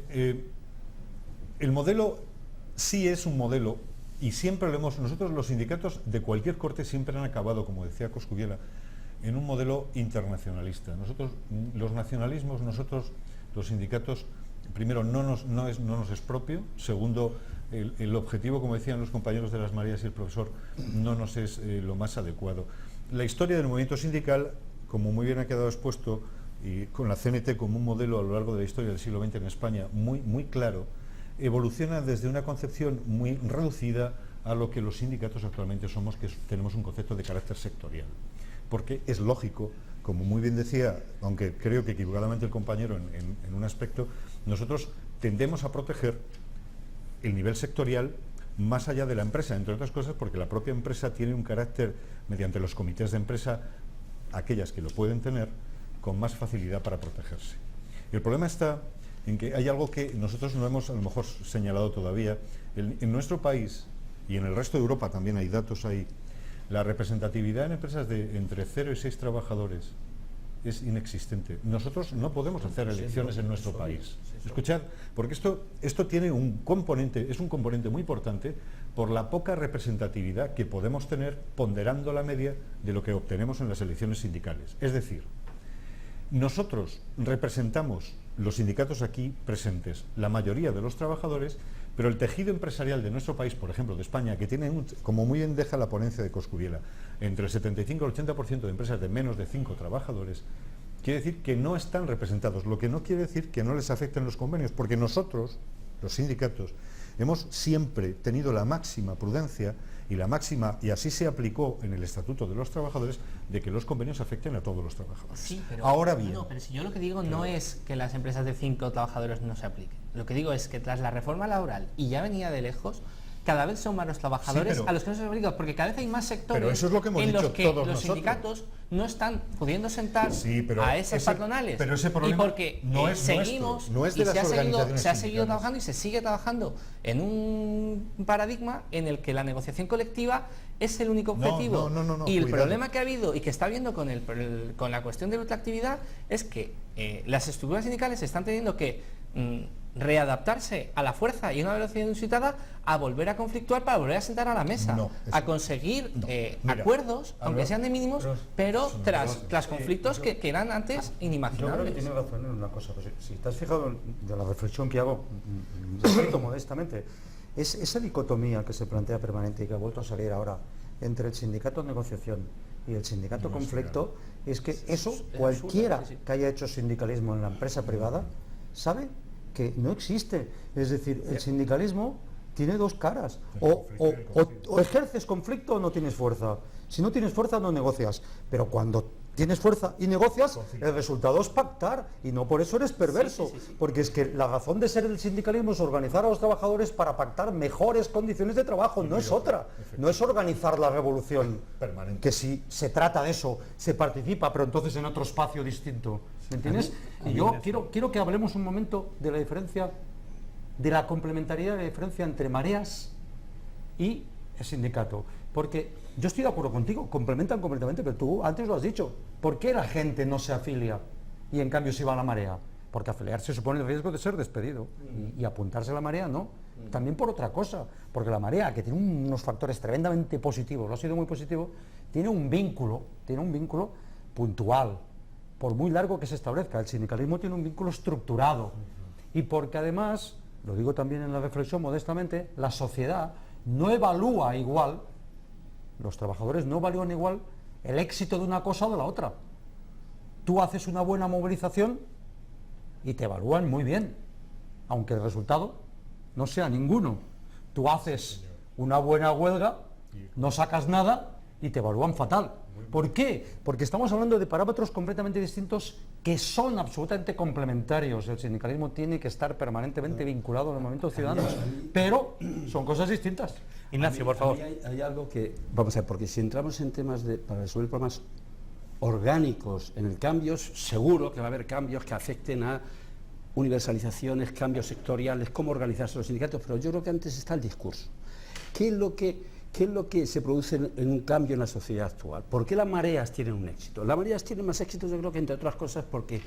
S4: el modelo sí es un modelo Y siempre lo hemos, nosotros los sindicatos de cualquier corte siempre han acabado, como decía Coscubiela, en un modelo internacionalista. Nosotros, los nacionalismos, nosotros, los sindicatos, primero, no nos es propio. Segundo, el objetivo, como decían los compañeros de Las Marías y el profesor, no nos es lo más adecuado. La historia del movimiento sindical, como muy bien ha quedado expuesto, y con la CNT como un modelo a lo largo de la historia del siglo XX en España muy claro, evoluciona desde una concepción muy reducida a lo que los sindicatos actualmente somos, que tenemos un concepto de carácter sectorial. Porque es lógico, como muy bien decía, aunque creo que equivocadamente el compañero en un aspecto, nosotros tendemos a proteger el nivel sectorial más allá de la empresa, entre otras cosas porque la propia empresa tiene un carácter, mediante los comités de empresa, aquellas que lo pueden tener, con más facilidad para protegerse. El problema está en que hay algo que nosotros no hemos a lo mejor señalado todavía. En nuestro país y en el resto de Europa también hay datos ahí. La representatividad en empresas de entre 0 y 6 trabajadores es inexistente. Nosotros no podemos hacer elecciones en nuestro país. Escuchad, porque esto tiene un componente, es un componente muy importante por la poca representatividad que podemos tener ponderando la media de lo que obtenemos en las elecciones sindicales. Es decir, nosotros representamos, los sindicatos aquí presentes, la mayoría de los trabajadores, pero el tejido empresarial de nuestro país, por ejemplo, de España, que tiene, como muy bien deja la ponencia de Coscubiela, entre el 75 y el 80% de empresas de menos de 5 trabajadores, quiere decir que no están representados, lo que no quiere decir que no les afecten los convenios, porque nosotros, los sindicatos, hemos siempre tenido la máxima prudencia y así se aplicó en el Estatuto de los Trabajadores, de que los convenios afecten a todos los trabajadores.
S6: Sí, pero,
S4: ahora bien,
S6: pero si yo lo que digo no es que las empresas de 5 trabajadores no se apliquen. Lo que digo es que tras la reforma laboral, y ya venía de lejos, cada vez son más los trabajadores a los que no se aplica, porque cada vez hay más sectores
S4: eso es lo que hemos
S6: en los
S4: dicho
S6: que
S4: todos
S6: los
S4: nosotros.
S6: Sindicatos no están pudiendo sentar a esas patronales.
S4: Pero ese problema
S6: y porque
S4: no es
S6: seguimos
S4: nuestro, no es de las organizaciones
S6: se ha seguido
S4: sindicales.
S6: trabajando y se sigue trabajando en un paradigma en el que la negociación colectiva es el único objetivo.
S4: No,
S6: y el
S4: cuidado.
S6: problema que ha habido y que está habiendo con la cuestión de la ultraactividad es que las estructuras sindicales están teniendo que readaptarse a la fuerza y a una velocidad inusitada a volver a conflictuar para volver a sentar a la mesa, a conseguir acuerdos, aunque sean de mínimos, pero tras conflictos que eran antes inimaginables.
S2: Yo creo que tiene razón en una cosa, pues, si te has fijado de la reflexión que hago, repito modestamente, es esa dicotomía que se plantea permanente y que ha vuelto a salir ahora entre el sindicato de negociación y el sindicato conflicto, es que eso cualquiera que haya hecho sindicalismo en la empresa privada sabe que no existe. Es decir, el sindicalismo tiene dos caras. O ejerces conflicto o no tienes fuerza. Si no tienes fuerza, no negocias. Pero cuando tienes fuerza y negocias, el resultado es pactar. Y no por eso eres perverso. Porque es que la razón de ser del sindicalismo es organizar a los trabajadores para pactar mejores condiciones de trabajo. No es otra. No es organizar la revolución.
S4: Permanente.
S2: Que si se trata de eso, se participa, pero entonces en otro espacio distinto. ¿Me entiendes? Y yo quiero que hablemos un momento de la diferencia, de la complementariedad, de la diferencia entre Mareas y el sindicato. Porque yo estoy de acuerdo contigo, complementan completamente, pero tú antes lo has dicho. ¿Por qué la gente no se afilia y en cambio se va a la Marea? Porque afiliarse supone el riesgo de ser despedido y apuntarse a la Marea no. También por otra cosa, porque la Marea, que tiene unos factores tremendamente positivos, lo ha sido muy positivo, tiene un vínculo puntual, por muy largo que se establezca. El sindicalismo tiene un vínculo estructurado y porque además, lo digo también en la reflexión modestamente, la sociedad no evalúa igual, los trabajadores no evalúan igual el éxito de una cosa o de la otra. Tú haces una buena movilización y te evalúan muy bien, aunque el resultado no sea ninguno. Tú haces una buena huelga, no sacas nada y te evalúan fatal. ¿Por qué? Porque estamos hablando de parámetros completamente distintos que son absolutamente complementarios. El sindicalismo tiene que estar permanentemente vinculado a los movimientos ciudadanos, pero son cosas distintas.
S1: Ignacio, por favor.
S5: Hay algo que, vamos a ver, porque si entramos en temas para resolver problemas orgánicos en el cambio, seguro que va a haber cambios que afecten a universalizaciones, cambios sectoriales, cómo organizarse los sindicatos, pero yo creo que antes está el discurso. ¿Qué es lo que se produce en un cambio en la sociedad actual? ¿Por qué las mareas tienen un éxito? Las mareas tienen más éxito, yo creo que entre otras cosas porque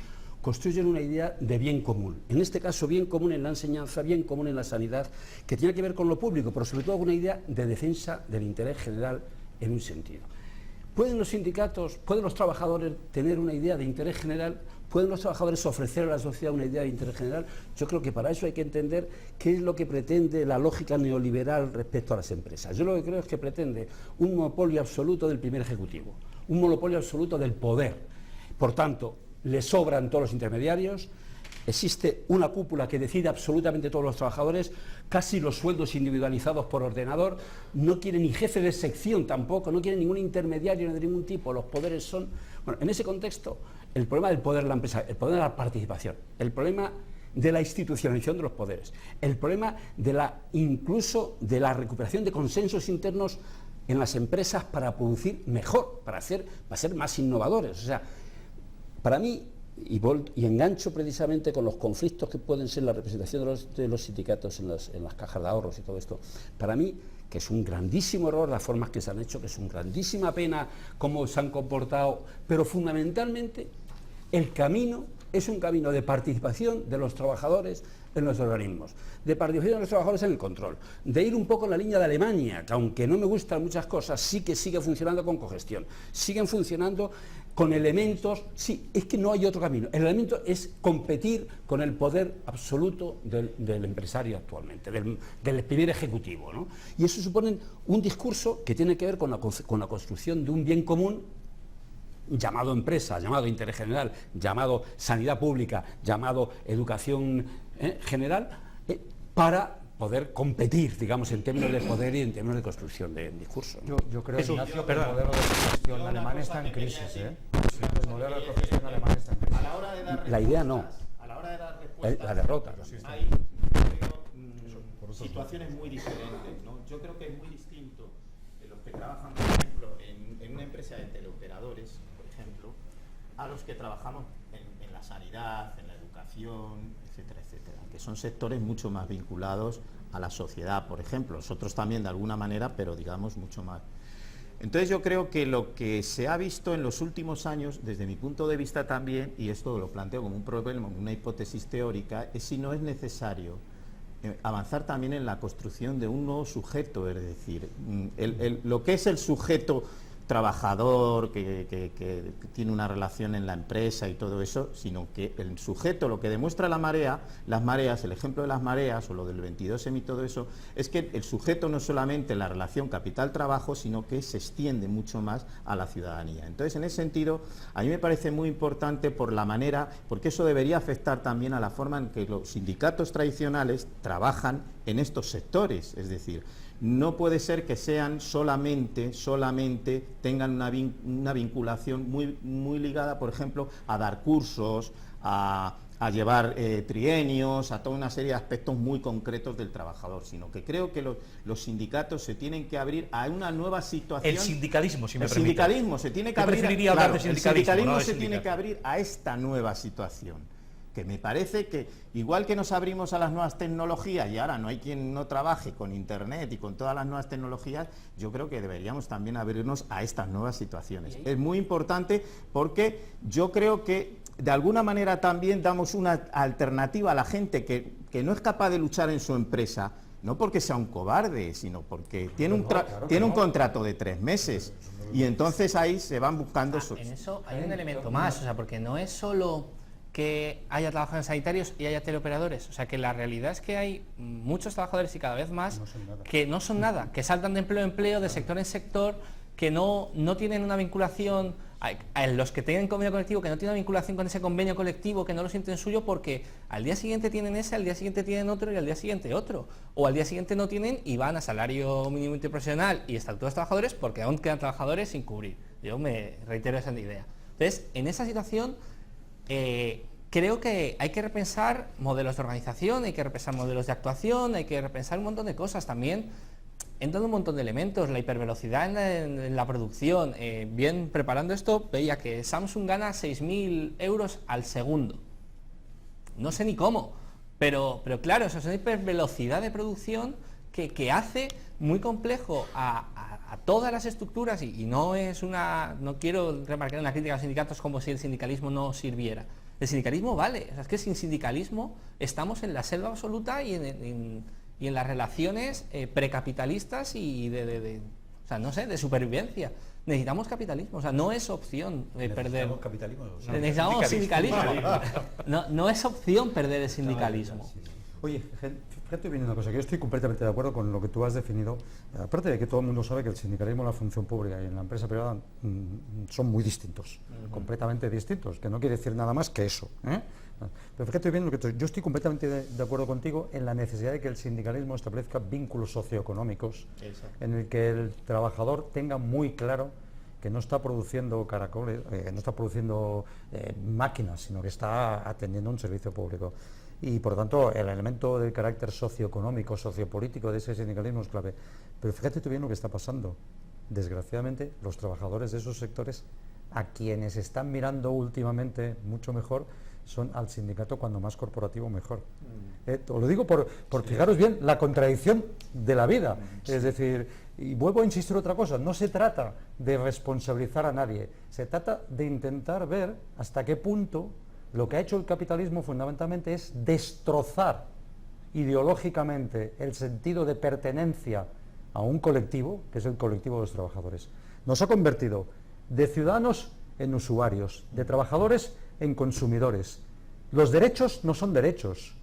S5: construyen una idea de bien común. En este caso, bien común en la enseñanza, bien común en la sanidad, que tiene que ver con lo público, pero sobre todo con una idea de defensa del interés general en un sentido. ¿Pueden los sindicatos, pueden los trabajadores tener una idea de interés general? ¿Pueden los trabajadores ofrecer a la sociedad una idea de interés general? Yo creo que para eso hay que entender qué es lo que pretende la lógica neoliberal respecto a las empresas. Yo lo que creo es que pretende un monopolio absoluto del primer ejecutivo, un monopolio absoluto del poder. Por tanto, le sobran todos los intermediarios, existe una cúpula que decide absolutamente todos los trabajadores, casi los sueldos individualizados por ordenador, no quiere ni jefe de sección tampoco, no quiere ningún intermediario de ningún tipo, los poderes son... Bueno, en ese contexto, el problema del poder de la empresa, el problema de la participación, el problema de la institucionalización de los poderes, el problema de incluso de la recuperación de consensos internos en las empresas para producir mejor, para ser más innovadores. O sea, para mí, y engancho precisamente con los conflictos que pueden ser la representación de los sindicatos en las cajas de ahorros y todo esto, para mí, que es un grandísimo error las formas que se han hecho, que es una grandísima pena cómo se han comportado, pero fundamentalmente el camino es un camino de participación de los trabajadores en los organismos, de participación de los trabajadores en el control, de ir un poco en la línea de Alemania, que aunque no me gustan muchas cosas, sí que sigue funcionando con cogestión, siguen funcionando con elementos, sí, es que no hay otro camino, el elemento es competir con el poder absoluto del empresario actualmente, del primer ejecutivo, ¿no? Y eso supone un discurso que tiene que ver con la construcción de un bien común llamado empresa, llamado interés general, llamado sanidad pública, llamado educación general, para poder competir, digamos, en términos de poder y en términos de construcción de discurso, ¿no?
S2: Yo creo, Ignacio, que el modelo de gestión alemán está en crisis, ¿eh? El modelo de gestión alemán está en crisis.
S7: A la hora de dar
S5: La idea no.
S7: A la hora de dar respuestas,
S5: La derrota.
S7: hay situaciones muy diferentes, ¿no? Yo creo que es muy distinto de los que trabajan, por ejemplo, en una empresa de teleoperadores, por ejemplo, a los que trabajamos en la sanidad, en la educación, etcétera, etcétera, que son sectores mucho más vinculados a la sociedad, por ejemplo, nosotros también de alguna manera, pero digamos mucho más. Entonces yo creo que lo que se ha visto en los últimos años, desde mi punto de vista también, y esto lo planteo como un problema, una hipótesis teórica, es si no es necesario avanzar también en la construcción de un nuevo sujeto, es decir, lo que es el sujeto trabajador que tiene una relación en la empresa y todo eso, sino que el sujeto, lo que demuestra las mareas, el ejemplo de las mareas o lo del 22M y todo eso, es que el sujeto no es solamente la relación capital-trabajo, sino que se extiende mucho más a la ciudadanía. Entonces, en ese sentido, a mí me parece muy importante por la manera, porque eso debería afectar también a la forma en que los sindicatos tradicionales trabajan en estos sectores, es decir, no puede ser que sean solamente tengan una vinculación muy ligada, por ejemplo, a dar cursos, a llevar trienios, a toda una serie de aspectos muy concretos del trabajador, sino que creo que los sindicatos se tienen que abrir a una nueva situación.
S1: El sindicalismo, si me permite.
S7: El sindicalismo se tiene que abrir.
S1: Claro, el
S7: sindicalismo se tiene que abrir a esta nueva situación, que me parece que, igual que nos abrimos a las nuevas tecnologías y ahora no hay quien no trabaje con Internet y con todas las nuevas tecnologías, yo creo que deberíamos también abrirnos a estas nuevas situaciones. Es muy importante porque yo creo que de alguna manera también damos una alternativa a la gente que no es capaz de luchar en su empresa, no porque sea un cobarde, sino porque tiene un contrato de 3 meses y entonces ahí se van buscando...
S6: En eso hay un elemento más, o sea, porque no es solo que haya trabajadores sanitarios y haya teleoperadores, o sea que la realidad es que hay muchos trabajadores y cada vez más que no son nada, que saltan de empleo en empleo, de sector en sector, que no tienen una vinculación, a los que tienen convenio colectivo, que no tienen una vinculación con ese convenio colectivo, que no lo sienten suyo porque al día siguiente tienen ese, al día siguiente tienen otro y al día siguiente otro, o al día siguiente no tienen y van a salario mínimo interprofesional y estatuto de trabajadores porque aún quedan trabajadores sin cubrir. Yo me reitero esa idea. Entonces, en esa situación creo que hay que repensar modelos de organización, hay que repensar modelos de actuación, hay que repensar un montón de cosas también. Entran un montón de elementos, la hipervelocidad en la producción. Bien, preparando esto, veía que Samsung gana 6.000 euros al segundo. No sé ni cómo, pero claro, eso es una hipervelocidad de producción que hace muy complejo a todas las estructuras y no quiero remarcar una crítica a los sindicatos como si el sindicalismo no sirviera. El sindicalismo vale, o sea, es que sin sindicalismo estamos en la selva absoluta y en las relaciones precapitalistas y de supervivencia. Necesitamos capitalismo, o sea, no es opción perder.
S5: Capitalismo,
S6: necesitamos sindicalismo. No es opción perder el sindicalismo.
S2: Oye, fíjate bien una cosa, que yo estoy completamente de acuerdo con lo que tú has definido, aparte de que todo el mundo sabe que el sindicalismo en la función pública y en la empresa privada son muy distintos, completamente distintos, que no quiere decir nada más que eso, ¿eh? Pero fíjate bien, yo estoy completamente de acuerdo contigo en la necesidad de que el sindicalismo establezca vínculos socioeconómicos, en el que el trabajador tenga muy claro que no está produciendo caracoles, no está produciendo máquinas, sino que está atendiendo un servicio público. Y por lo tanto el elemento del carácter socioeconómico, sociopolítico de ese sindicalismo es clave. Pero fíjate tú bien lo que está pasando. Desgraciadamente, los trabajadores de esos sectores, a quienes están mirando últimamente mucho mejor, son al sindicato cuando más corporativo mejor. Os lo digo por fijaros bien la contradicción de la vida. Es decir, y vuelvo a insistir otra cosa, no se trata de responsabilizar a nadie, se trata de intentar ver hasta qué punto lo que ha hecho el capitalismo fundamentalmente es destrozar ideológicamente el sentido de pertenencia a un colectivo, que es el colectivo de los trabajadores. Nos ha convertido de ciudadanos en usuarios, de trabajadores en consumidores. Los derechos no son derechos,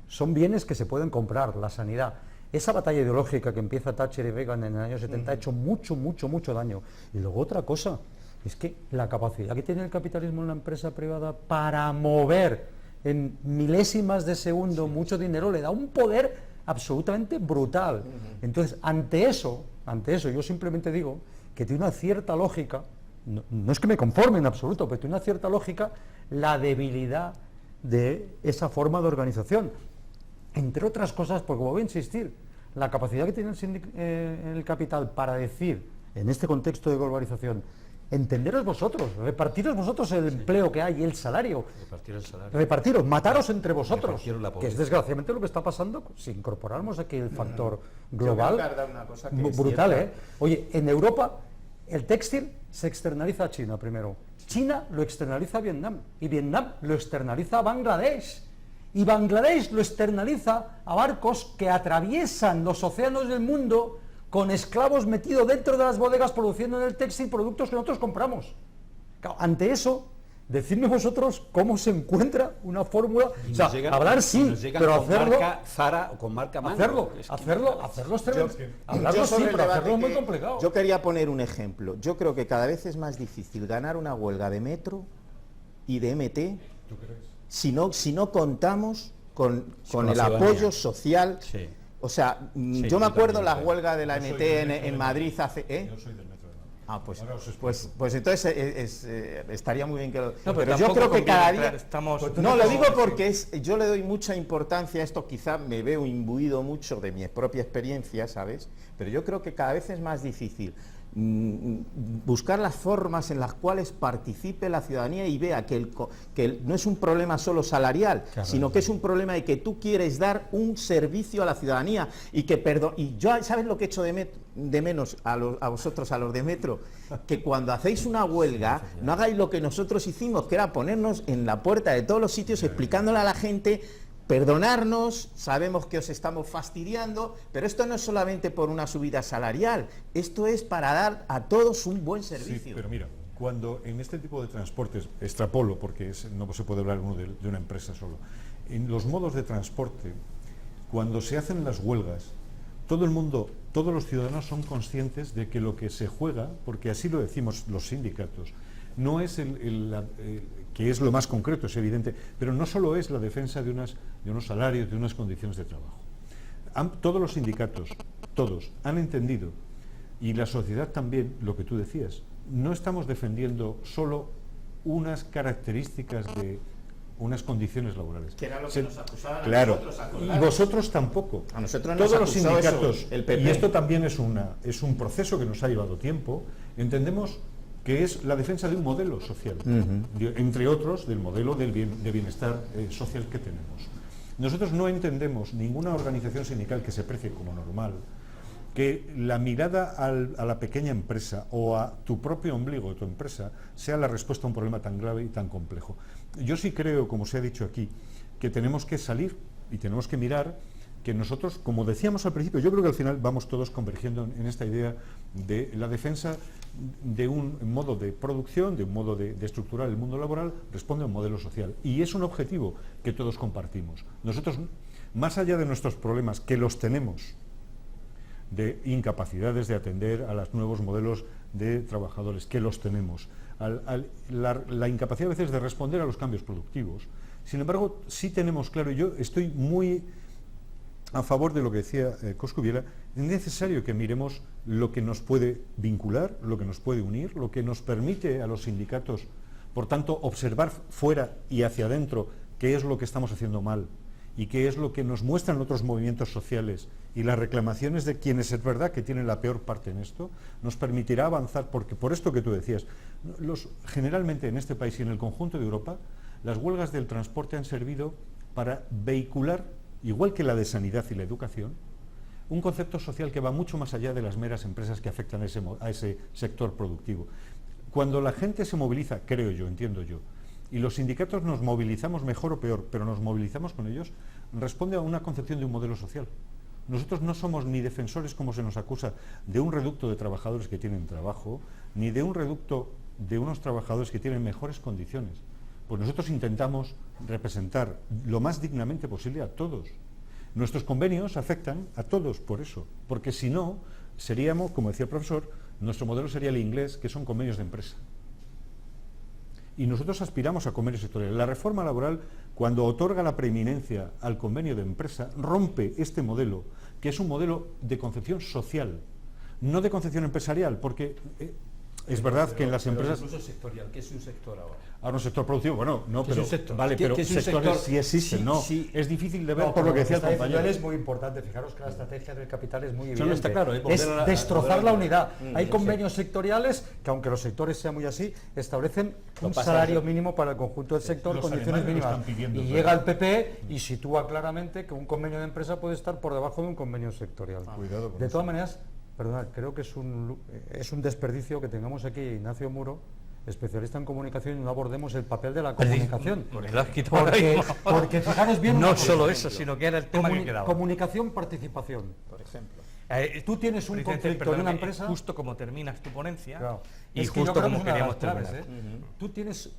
S2: son bienes que se pueden comprar, la sanidad. Esa batalla ideológica que empieza Thatcher y Reagan en el año 70 ha hecho mucho daño. Y luego otra cosa, es que la capacidad que tiene el capitalismo en la empresa privada para mover en milésimas de segundo mucho dinero le da un poder absolutamente brutal. Entonces, ante eso yo simplemente digo que tiene una cierta lógica, no es que me conforme en absoluto, pero tiene una cierta lógica la debilidad de esa forma de organización. Entre otras cosas, porque voy a insistir, la capacidad que tiene el capital para decir, en este contexto de globalización, entenderos vosotros, repartiros vosotros el empleo que hay y el salario. Repartiros, mataros entre vosotros, que es desgraciadamente lo que está pasando si incorporáramos aquí el factor global. Brutal, ¿eh? Oye, en Europa el textil se externaliza a China primero. China lo externaliza a Vietnam y Vietnam lo externaliza a Bangladesh. Y Bangladesh lo externaliza a barcos que atraviesan los océanos del mundo con esclavos metidos dentro de las bodegas produciendo en el textil productos que nosotros compramos. Claro, ante eso, decidme vosotros cómo se encuentra una fórmula. O sea, hablar sí, pero hacerlo.
S5: Zara o con marca Mango.
S2: Hablarlo sí, pero hacerlo es muy complicado.
S7: Yo quería poner un ejemplo. Yo creo que cada vez es más difícil ganar una huelga de metro y de MT.
S4: ¿Tú crees?
S7: Si no contamos con el apoyo social.
S5: Sí.
S7: O sea, yo me acuerdo la huelga de la MT en Madrid hace...
S4: Yo soy del metro de Madrid.
S7: Pues entonces estaría muy bien que lo...
S1: No,
S7: pero yo creo que cada día...
S1: No,
S7: lo digo porque yo le doy mucha importancia a esto, quizá me veo imbuido mucho de mi propia experiencia, ¿sabes? Pero yo creo que cada vez es más difícil buscar las formas en las cuales participe la ciudadanía y vea que no es un problema solo salarial, sino que es un problema de que tú quieres dar un servicio a la ciudadanía y yo, ¿sabes lo que echo de menos a vosotros, a los de Metro? Que cuando hacéis una huelga no hagáis lo que nosotros hicimos, que era ponernos en la puerta de todos los sitios explicándole a la gente: perdonarnos, sabemos que os estamos fastidiando, pero esto no es solamente por una subida salarial, esto es para dar a todos un buen servicio.
S4: Sí, pero mira, cuando en este tipo de transportes, extrapolo, porque no se puede hablar uno de una empresa solo, en los modos de transporte, cuando se hacen las huelgas, todo el mundo, todos los ciudadanos son conscientes de que lo que se juega, porque así lo decimos los sindicatos, no es que es lo más concreto, es evidente, pero no solo es la defensa de unos salarios, de unas condiciones de trabajo. Todos los sindicatos, todos, han entendido, y la sociedad también, lo que tú decías, no estamos defendiendo solo unas características de unas condiciones laborales.
S7: Que era lo que nos acusaban
S4: claro,
S7: a nosotros,
S4: y vosotros tampoco.
S7: A nosotros
S4: todos
S7: nos
S4: los sindicatos,
S7: eso, el PP.
S4: Y esto también es un proceso que nos ha llevado tiempo, entendemos que es la defensa de un modelo social, entre otros del modelo de bienestar social que tenemos. Nosotros no entendemos ninguna organización sindical que se precie como normal que la mirada a la pequeña empresa o a tu propio ombligo de tu empresa sea la respuesta a un problema tan grave y tan complejo. Yo sí creo, como se ha dicho aquí, que tenemos que salir y tenemos que mirar que nosotros, como decíamos al principio, yo creo que al final vamos todos convergiendo en esta idea de la defensa de un modo de producción, de un modo de estructurar el mundo laboral, responde a un modelo social. Y es un objetivo que todos compartimos. Nosotros, más allá de nuestros problemas, que los tenemos, de incapacidades de atender a los nuevos modelos de trabajadores, que los tenemos, la incapacidad a veces de responder a los cambios productivos. Sin embargo, sí tenemos claro, y yo estoy muy a favor de lo que decía Coscubiela, es necesario que miremos lo que nos puede vincular, lo que nos puede unir, lo que nos permite a los sindicatos, por tanto, observar fuera y hacia adentro qué es lo que estamos haciendo mal y qué es lo que nos muestran otros movimientos sociales y las reclamaciones de quienes es verdad que tienen la peor parte en esto, nos permitirá avanzar, porque por esto que tú decías, generalmente en este país y en el conjunto de Europa, las huelgas del transporte han servido para vehicular, igual que la de sanidad y la educación, un concepto social que va mucho más allá de las meras empresas que afectan a ese sector productivo. Cuando la gente se moviliza, creo yo, entiendo yo, y los sindicatos nos movilizamos mejor o peor, pero nos movilizamos con ellos, responde a una concepción de un modelo social. Nosotros no somos ni defensores, como se nos acusa, de un reducto de trabajadores que tienen trabajo, ni de un reducto de unos trabajadores que tienen mejores condiciones. Pues nosotros intentamos representar lo más dignamente posible a todos. Nuestros convenios afectan a todos por eso, porque si no, seríamos, como decía el profesor, nuestro modelo sería el inglés, que son convenios de empresa. Y nosotros aspiramos a convenios sectoriales. La reforma laboral, cuando otorga la preeminencia al convenio de empresa, rompe este modelo, que es un modelo de concepción social, no de concepción empresarial, porque es verdad que en las empresas...
S9: Incluso sectorial, ¿qué es un sector ahora?
S4: Ahora un sector productivo, bueno, no, pero...
S9: Es un sector.
S4: Vale, pero
S9: ¿Qué es un
S4: sectores
S9: sector?
S4: sí existen,
S9: Sí,
S4: ¿no?
S9: sí.
S4: Es difícil de ver
S8: No,
S4: por lo que decía el
S8: está diciendo
S4: compañero.
S8: él es muy importante. Fijaros que la estrategia del capital es muy
S4: Eso
S8: evidente.
S4: no está claro,
S8: es destrozar la unidad. Hay
S9: sí.
S8: convenios sectoriales que, aunque los sectores sean muy así, establecen un salario mínimo para el conjunto del sector,
S4: Los
S8: condiciones
S4: alemanes lo
S8: mínimas.
S4: están pidiendo,
S8: Y
S4: pero-
S8: llega el PP y sitúa claramente que un convenio de empresa puede estar por debajo de un convenio sectorial.
S4: Cuidado con
S8: De
S4: eso.
S8: todas maneras, perdonad, creo que es un desperdicio que tengamos aquí a Ignacio Muro, especialista en comunicación, y no abordemos el papel de la comunicación.
S1: Porque lo has quitado ahora mismo.
S8: Porque fijaros bien... una
S1: No
S8: cosa.
S1: solo eso, sino que era el tema que
S8: Comuni-
S1: quedaba.
S8: Comunicación, participación.
S7: Por ejemplo.
S8: Tú tienes un
S1: Precisamente,
S8: conflicto en
S1: perdóname,
S8: una empresa...
S1: justo como terminas tu ponencia,
S8: Claro.
S1: y
S8: Es que yo
S1: justo
S8: creo que
S1: como
S8: es una de
S1: queríamos
S8: las claves,
S1: terminar.
S8: Tú tienes...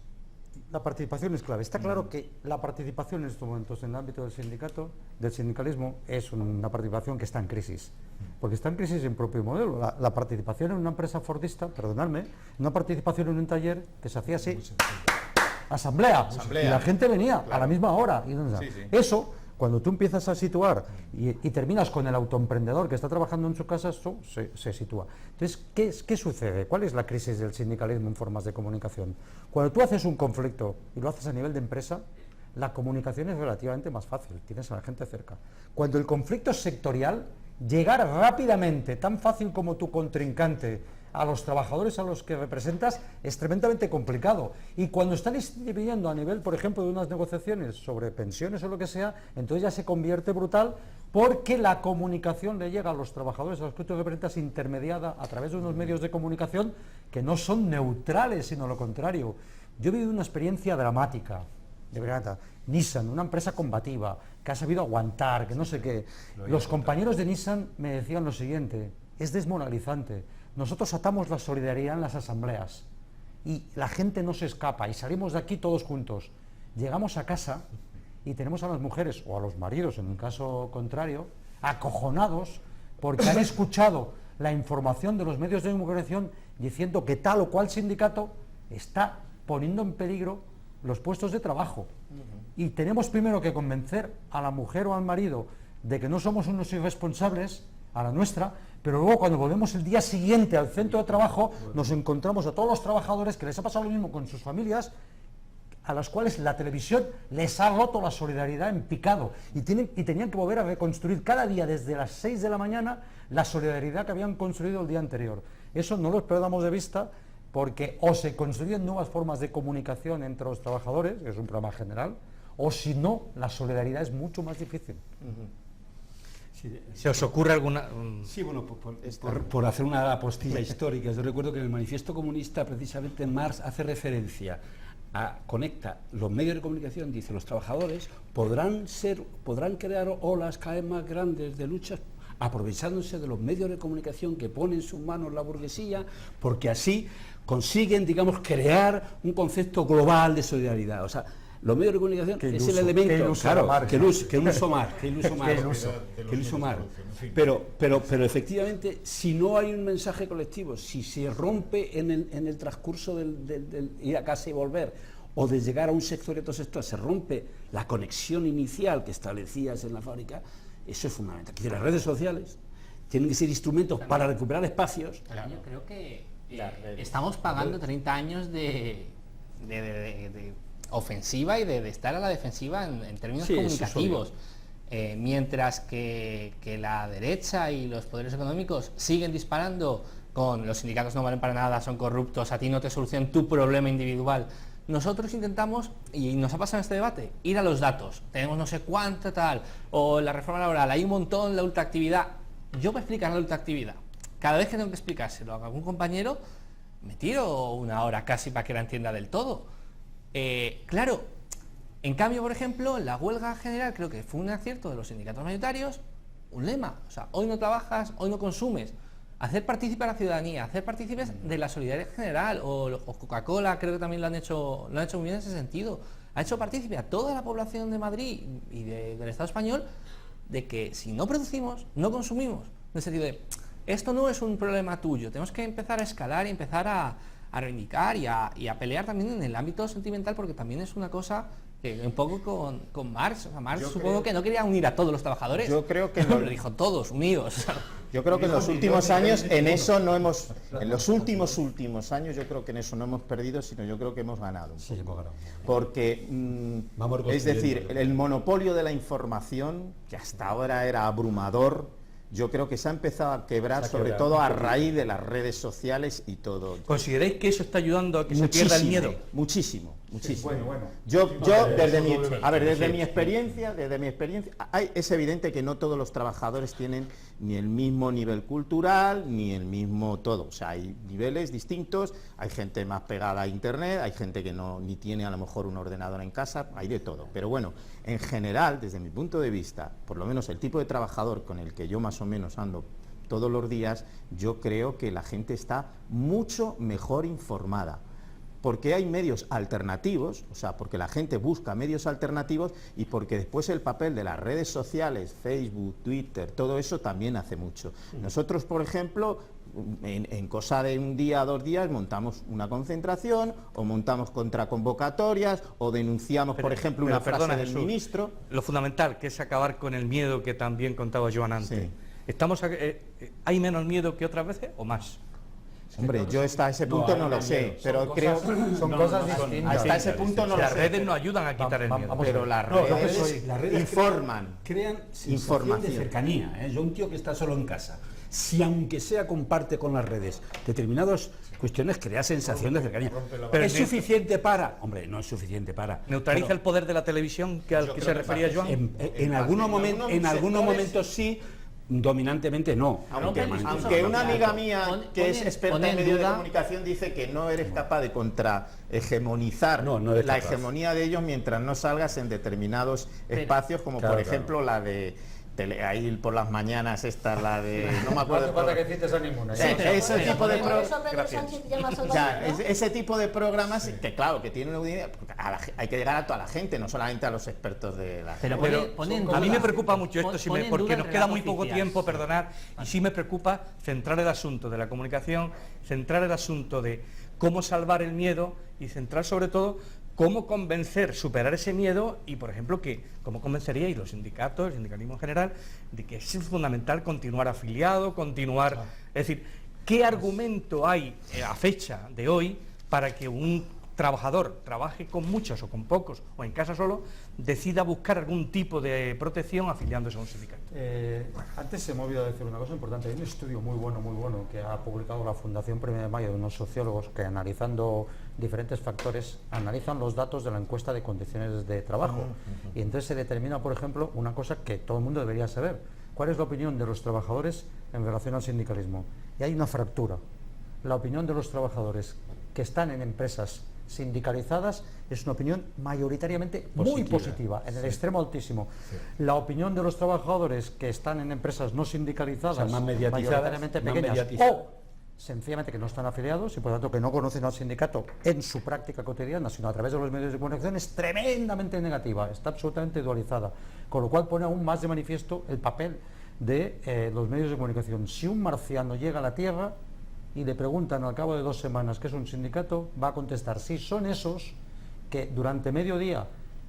S8: La participación es clave. Está claro que la participación en estos momentos en el ámbito del sindicato, del sindicalismo, es una participación que está en crisis. Porque está en crisis en propio modelo. La participación en una empresa fordista, perdonadme, una participación en un taller que se hacía así, asamblea. Y la gente venía a la misma hora. Eso, cuando tú empiezas a situar y terminas con el autoemprendedor que está trabajando en su casa, eso se sitúa. Entonces, ¿qué sucede? ¿Cuál es la crisis del sindicalismo en formas de comunicación? Cuando tú haces un conflicto y lo haces a nivel de empresa, la comunicación es relativamente más fácil, tienes a la gente cerca. Cuando el conflicto es sectorial, llegar rápidamente, tan fácil como tu contrincante, a los trabajadores a los que representas es tremendamente complicado. Y cuando están dividiendo a nivel, por ejemplo, de unas negociaciones sobre pensiones o lo que sea, entonces ya se convierte brutal, porque la comunicación le llega a los trabajadores a los que tú representas intermediada a través de unos medios de comunicación que no son neutrales, sino lo contrario. Yo he vivido una experiencia dramática, de verdad. Nissan, una empresa combativa, que ha sabido aguantar, que no sé qué. Los compañeros de Nissan me decían lo siguiente: es desmoralizante. Nosotros atamos la solidaridad en las asambleas y la gente no se escapa y salimos de aquí todos juntos. Llegamos a casa y tenemos a las mujeres o a los maridos, en un caso contrario, acojonados porque han escuchado la información de los medios de comunicación diciendo que tal o cual sindicato está poniendo en peligro los puestos de trabajo. Y tenemos primero que convencer a la mujer o al marido de que no somos unos irresponsables, a la nuestra, pero luego cuando volvemos el día siguiente al centro de trabajo nos encontramos a todos los trabajadores que les ha pasado lo mismo con sus familias, a las cuales la televisión les ha roto la solidaridad en picado y tenían que volver a reconstruir cada día desde las 6 de la mañana la solidaridad que habían construido el día anterior. Eso no lo perdamos de vista, porque o se construyen nuevas formas de comunicación entre los trabajadores, que es un problema general, O si no, la solidaridad es mucho más difícil.
S1: ¿Se os ocurre alguna...?
S5: Sí, bueno, por hacer una postilla histórica, yo recuerdo que en el Manifiesto Comunista precisamente Marx hace referencia conecta los medios de comunicación, dice, los trabajadores podrán crear olas cada vez más grandes de luchas aprovechándose de los medios de comunicación que pone en sus manos la burguesía, porque así consiguen, digamos, crear un concepto global de solidaridad. O sea, los medios de comunicación es el elemento, claro, que el uso Marx. Pero efectivamente, si no hay un mensaje colectivo, si se rompe en el transcurso del ir a casa y volver, o de llegar a un sector y otro sector, se rompe la conexión inicial que establecías en la fábrica, eso es fundamental. Que las redes sociales tienen que ser instrumentos para recuperar espacios.
S6: Yo creo que estamos pagando 30 años de ofensiva y de estar a la defensiva en términos comunicativos, mientras que la derecha y los poderes económicos siguen disparando con los sindicatos no valen para nada, son corruptos, a ti no te solucionan tu problema individual. Nosotros intentamos, y nos ha pasado en este debate, ir a los datos. Tenemos no sé cuánto tal, o la reforma laboral, hay un montón, la ultraactividad. Yo para explicar la ultraactividad, cada vez que tengo que explicárselo a algún compañero, me tiro una hora casi para que la entienda del todo. Claro, en cambio, por ejemplo, en la huelga general creo que fue un acierto de los sindicatos mayoritarios, un lema, o sea, hoy no trabajas, hoy no consumes. Hacer partícipe a la ciudadanía, hacer partícipes de la solidaridad general, o Coca-Cola creo que también lo han hecho muy bien en ese sentido. Ha hecho partícipe a toda la población de Madrid y del Estado español de que si no producimos, no consumimos. En el sentido de, esto no es un problema tuyo, tenemos que empezar a escalar y empezar a reivindicar y a pelear también en el ámbito sentimental, porque también es una cosa que un poco con Marx. O sea, Marx supongo que no quería unir a todos los trabajadores.
S7: Yo creo que
S6: no, lo dijo todos, unidos.
S7: Yo creo que en los últimos años en eso no hemos, en los últimos años yo creo que en eso no hemos perdido, sino yo creo que hemos ganado.
S5: Sí, hemos ganado.
S7: Porque, es decir, el monopolio de la información, que hasta ahora era abrumador, yo creo que se ha empezado a quebrar, sobre todo a raíz de las redes sociales y todo.
S1: ¿Consideráis que eso está ayudando a que se pierda el miedo?
S7: Muchísimo.
S8: Sí, bueno.
S7: Yo desde mi experiencia, es evidente que no todos los trabajadores tienen ni el mismo nivel cultural, ni el mismo todo. O sea, hay niveles distintos, hay gente más pegada a internet, hay gente que ni tiene a lo mejor un ordenador en casa, hay de todo. Pero bueno, en general, desde mi punto de vista, por lo menos el tipo de trabajador con el que yo más o menos ando todos los días, yo creo que la gente está mucho mejor informada. Porque hay medios alternativos, o sea, porque la gente busca medios alternativos y porque después el papel de las redes sociales, Facebook, Twitter, todo eso también hace mucho. Nosotros, por ejemplo, en cosa de un día, 2 días, montamos una concentración o montamos contraconvocatorias o denunciamos, por ejemplo, una frase del ministro.
S1: Lo fundamental, que es acabar con el miedo que también contaba Joan antes. Sí. ¿Hay menos miedo que otras veces o más?
S7: Hombre, yo hasta ese punto no lo sé, pero creo que
S8: son cosas distintas.
S7: Hasta ese punto no lo sé.
S1: Las redes no ayudan a quitar el miedo.
S7: Pero las redes informan.
S5: Crean información de cercanía. Yo, un tío que está solo en casa, si aunque sea comparte con las redes determinadas cuestiones, crea sensación de cercanía. Pero ¿es suficiente para? Hombre, no es suficiente para.
S1: ¿Neutraliza el poder de la televisión al que se refería Joan?
S5: En algunos momentos sí. Dominantemente no.
S7: Aunque una amiga mía que es experta en medios de comunicación dice que no eres capaz de contrahegemonizar la hegemonía de ellos mientras no salgas en determinados espacios, como por ejemplo la de ahí por las mañanas la de no me acuerdo
S8: que cites a ninguna.
S7: Ese tipo de ese tipo de programas que claro que tienen una audiencia, hay que llegar a toda la gente, no solamente a los expertos de la
S1: pero a mí me preocupa mucho esto porque nos queda muy poco tiempo, perdonad, y sí me preocupa centrar el asunto de la comunicación, centrar el asunto de cómo salvar el miedo y centrar sobre todo cómo convencer, superar ese miedo y, por ejemplo, cómo convenceríais los sindicatos, el sindicalismo en general, de que es fundamental continuar afiliado, es decir, ¿qué argumento hay a fecha de hoy para que un trabajador trabaje con muchos o con pocos o en casa solo, decida buscar algún tipo de protección afiliándose a un sindicato.
S2: Antes se me ha olvidado decir una cosa importante. Hay un estudio muy bueno que ha publicado la Fundación 1 de Mayo de unos sociólogos que, analizando diferentes factores, analizan los datos de la encuesta de condiciones de trabajo. Y entonces se determina, por ejemplo, una cosa que todo el mundo debería saber: cuál es la opinión de los trabajadores en relación al sindicalismo. Y hay una fractura. La opinión de los trabajadores que están en empresas sindicalizadas es una opinión mayoritariamente muy positiva, en el extremo altísimo. La opinión de los trabajadores que están en empresas no sindicalizadas,
S5: O sea, más mediatizadas,
S2: mayoritariamente
S5: más
S2: pequeñas,
S5: mediatizadas.
S2: o sencillamente que no están afiliados y por lo tanto que no conocen al sindicato en su práctica cotidiana, sino a través de los medios de comunicación, es tremendamente negativa, está absolutamente dualizada, con lo cual pone aún más de manifiesto el papel de los medios de comunicación. Si un marciano llega a la Tierra y le preguntan al cabo de 2 semanas qué es un sindicato, va a contestar: sí, son esos que durante mediodía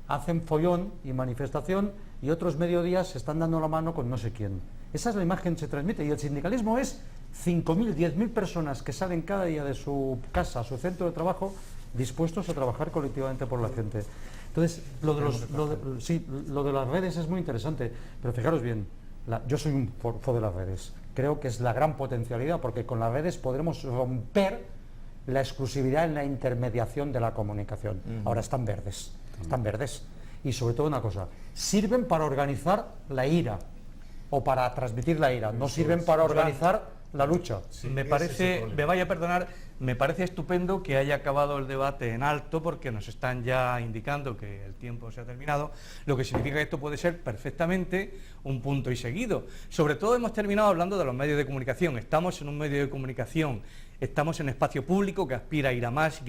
S2: hacen follón y manifestación y otros mediodías se están dando la mano con no sé quién. Esa es la imagen que se transmite, y el sindicalismo es 5.000, 10.000 personas que salen cada día de su casa a su centro de trabajo dispuestos a trabajar colectivamente por la gente. Entonces, lo de las redes es muy interesante, pero fijaros bien, yo soy un fo de las redes. Creo que es la gran potencialidad, porque con las redes podremos romper la exclusividad en la intermediación de la comunicación. Ahora están verdes. Y sobre todo una cosa: sirven para organizar la ira o para transmitir la ira, no sirven para organizar la lucha.
S1: Sí, me parece, me vaya a perdonar, me parece estupendo que haya acabado el debate en alto, porque nos están ya indicando que el tiempo se ha terminado, lo que significa que esto puede ser perfectamente un punto y seguido. Sobre todo hemos terminado hablando de los medios de comunicación. Estamos en un medio de comunicación, estamos en espacio público que aspira a ir a más y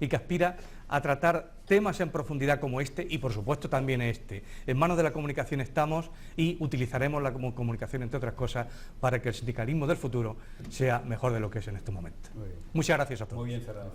S1: que aspira a tratar temas en profundidad como este, y por supuesto también este. En manos de la comunicación estamos, y utilizaremos la comunicación, entre otras cosas, para que el sindicalismo del futuro sea mejor de lo que es en estos momentos. Muchas gracias a todos.
S9: Muy bien cerrado.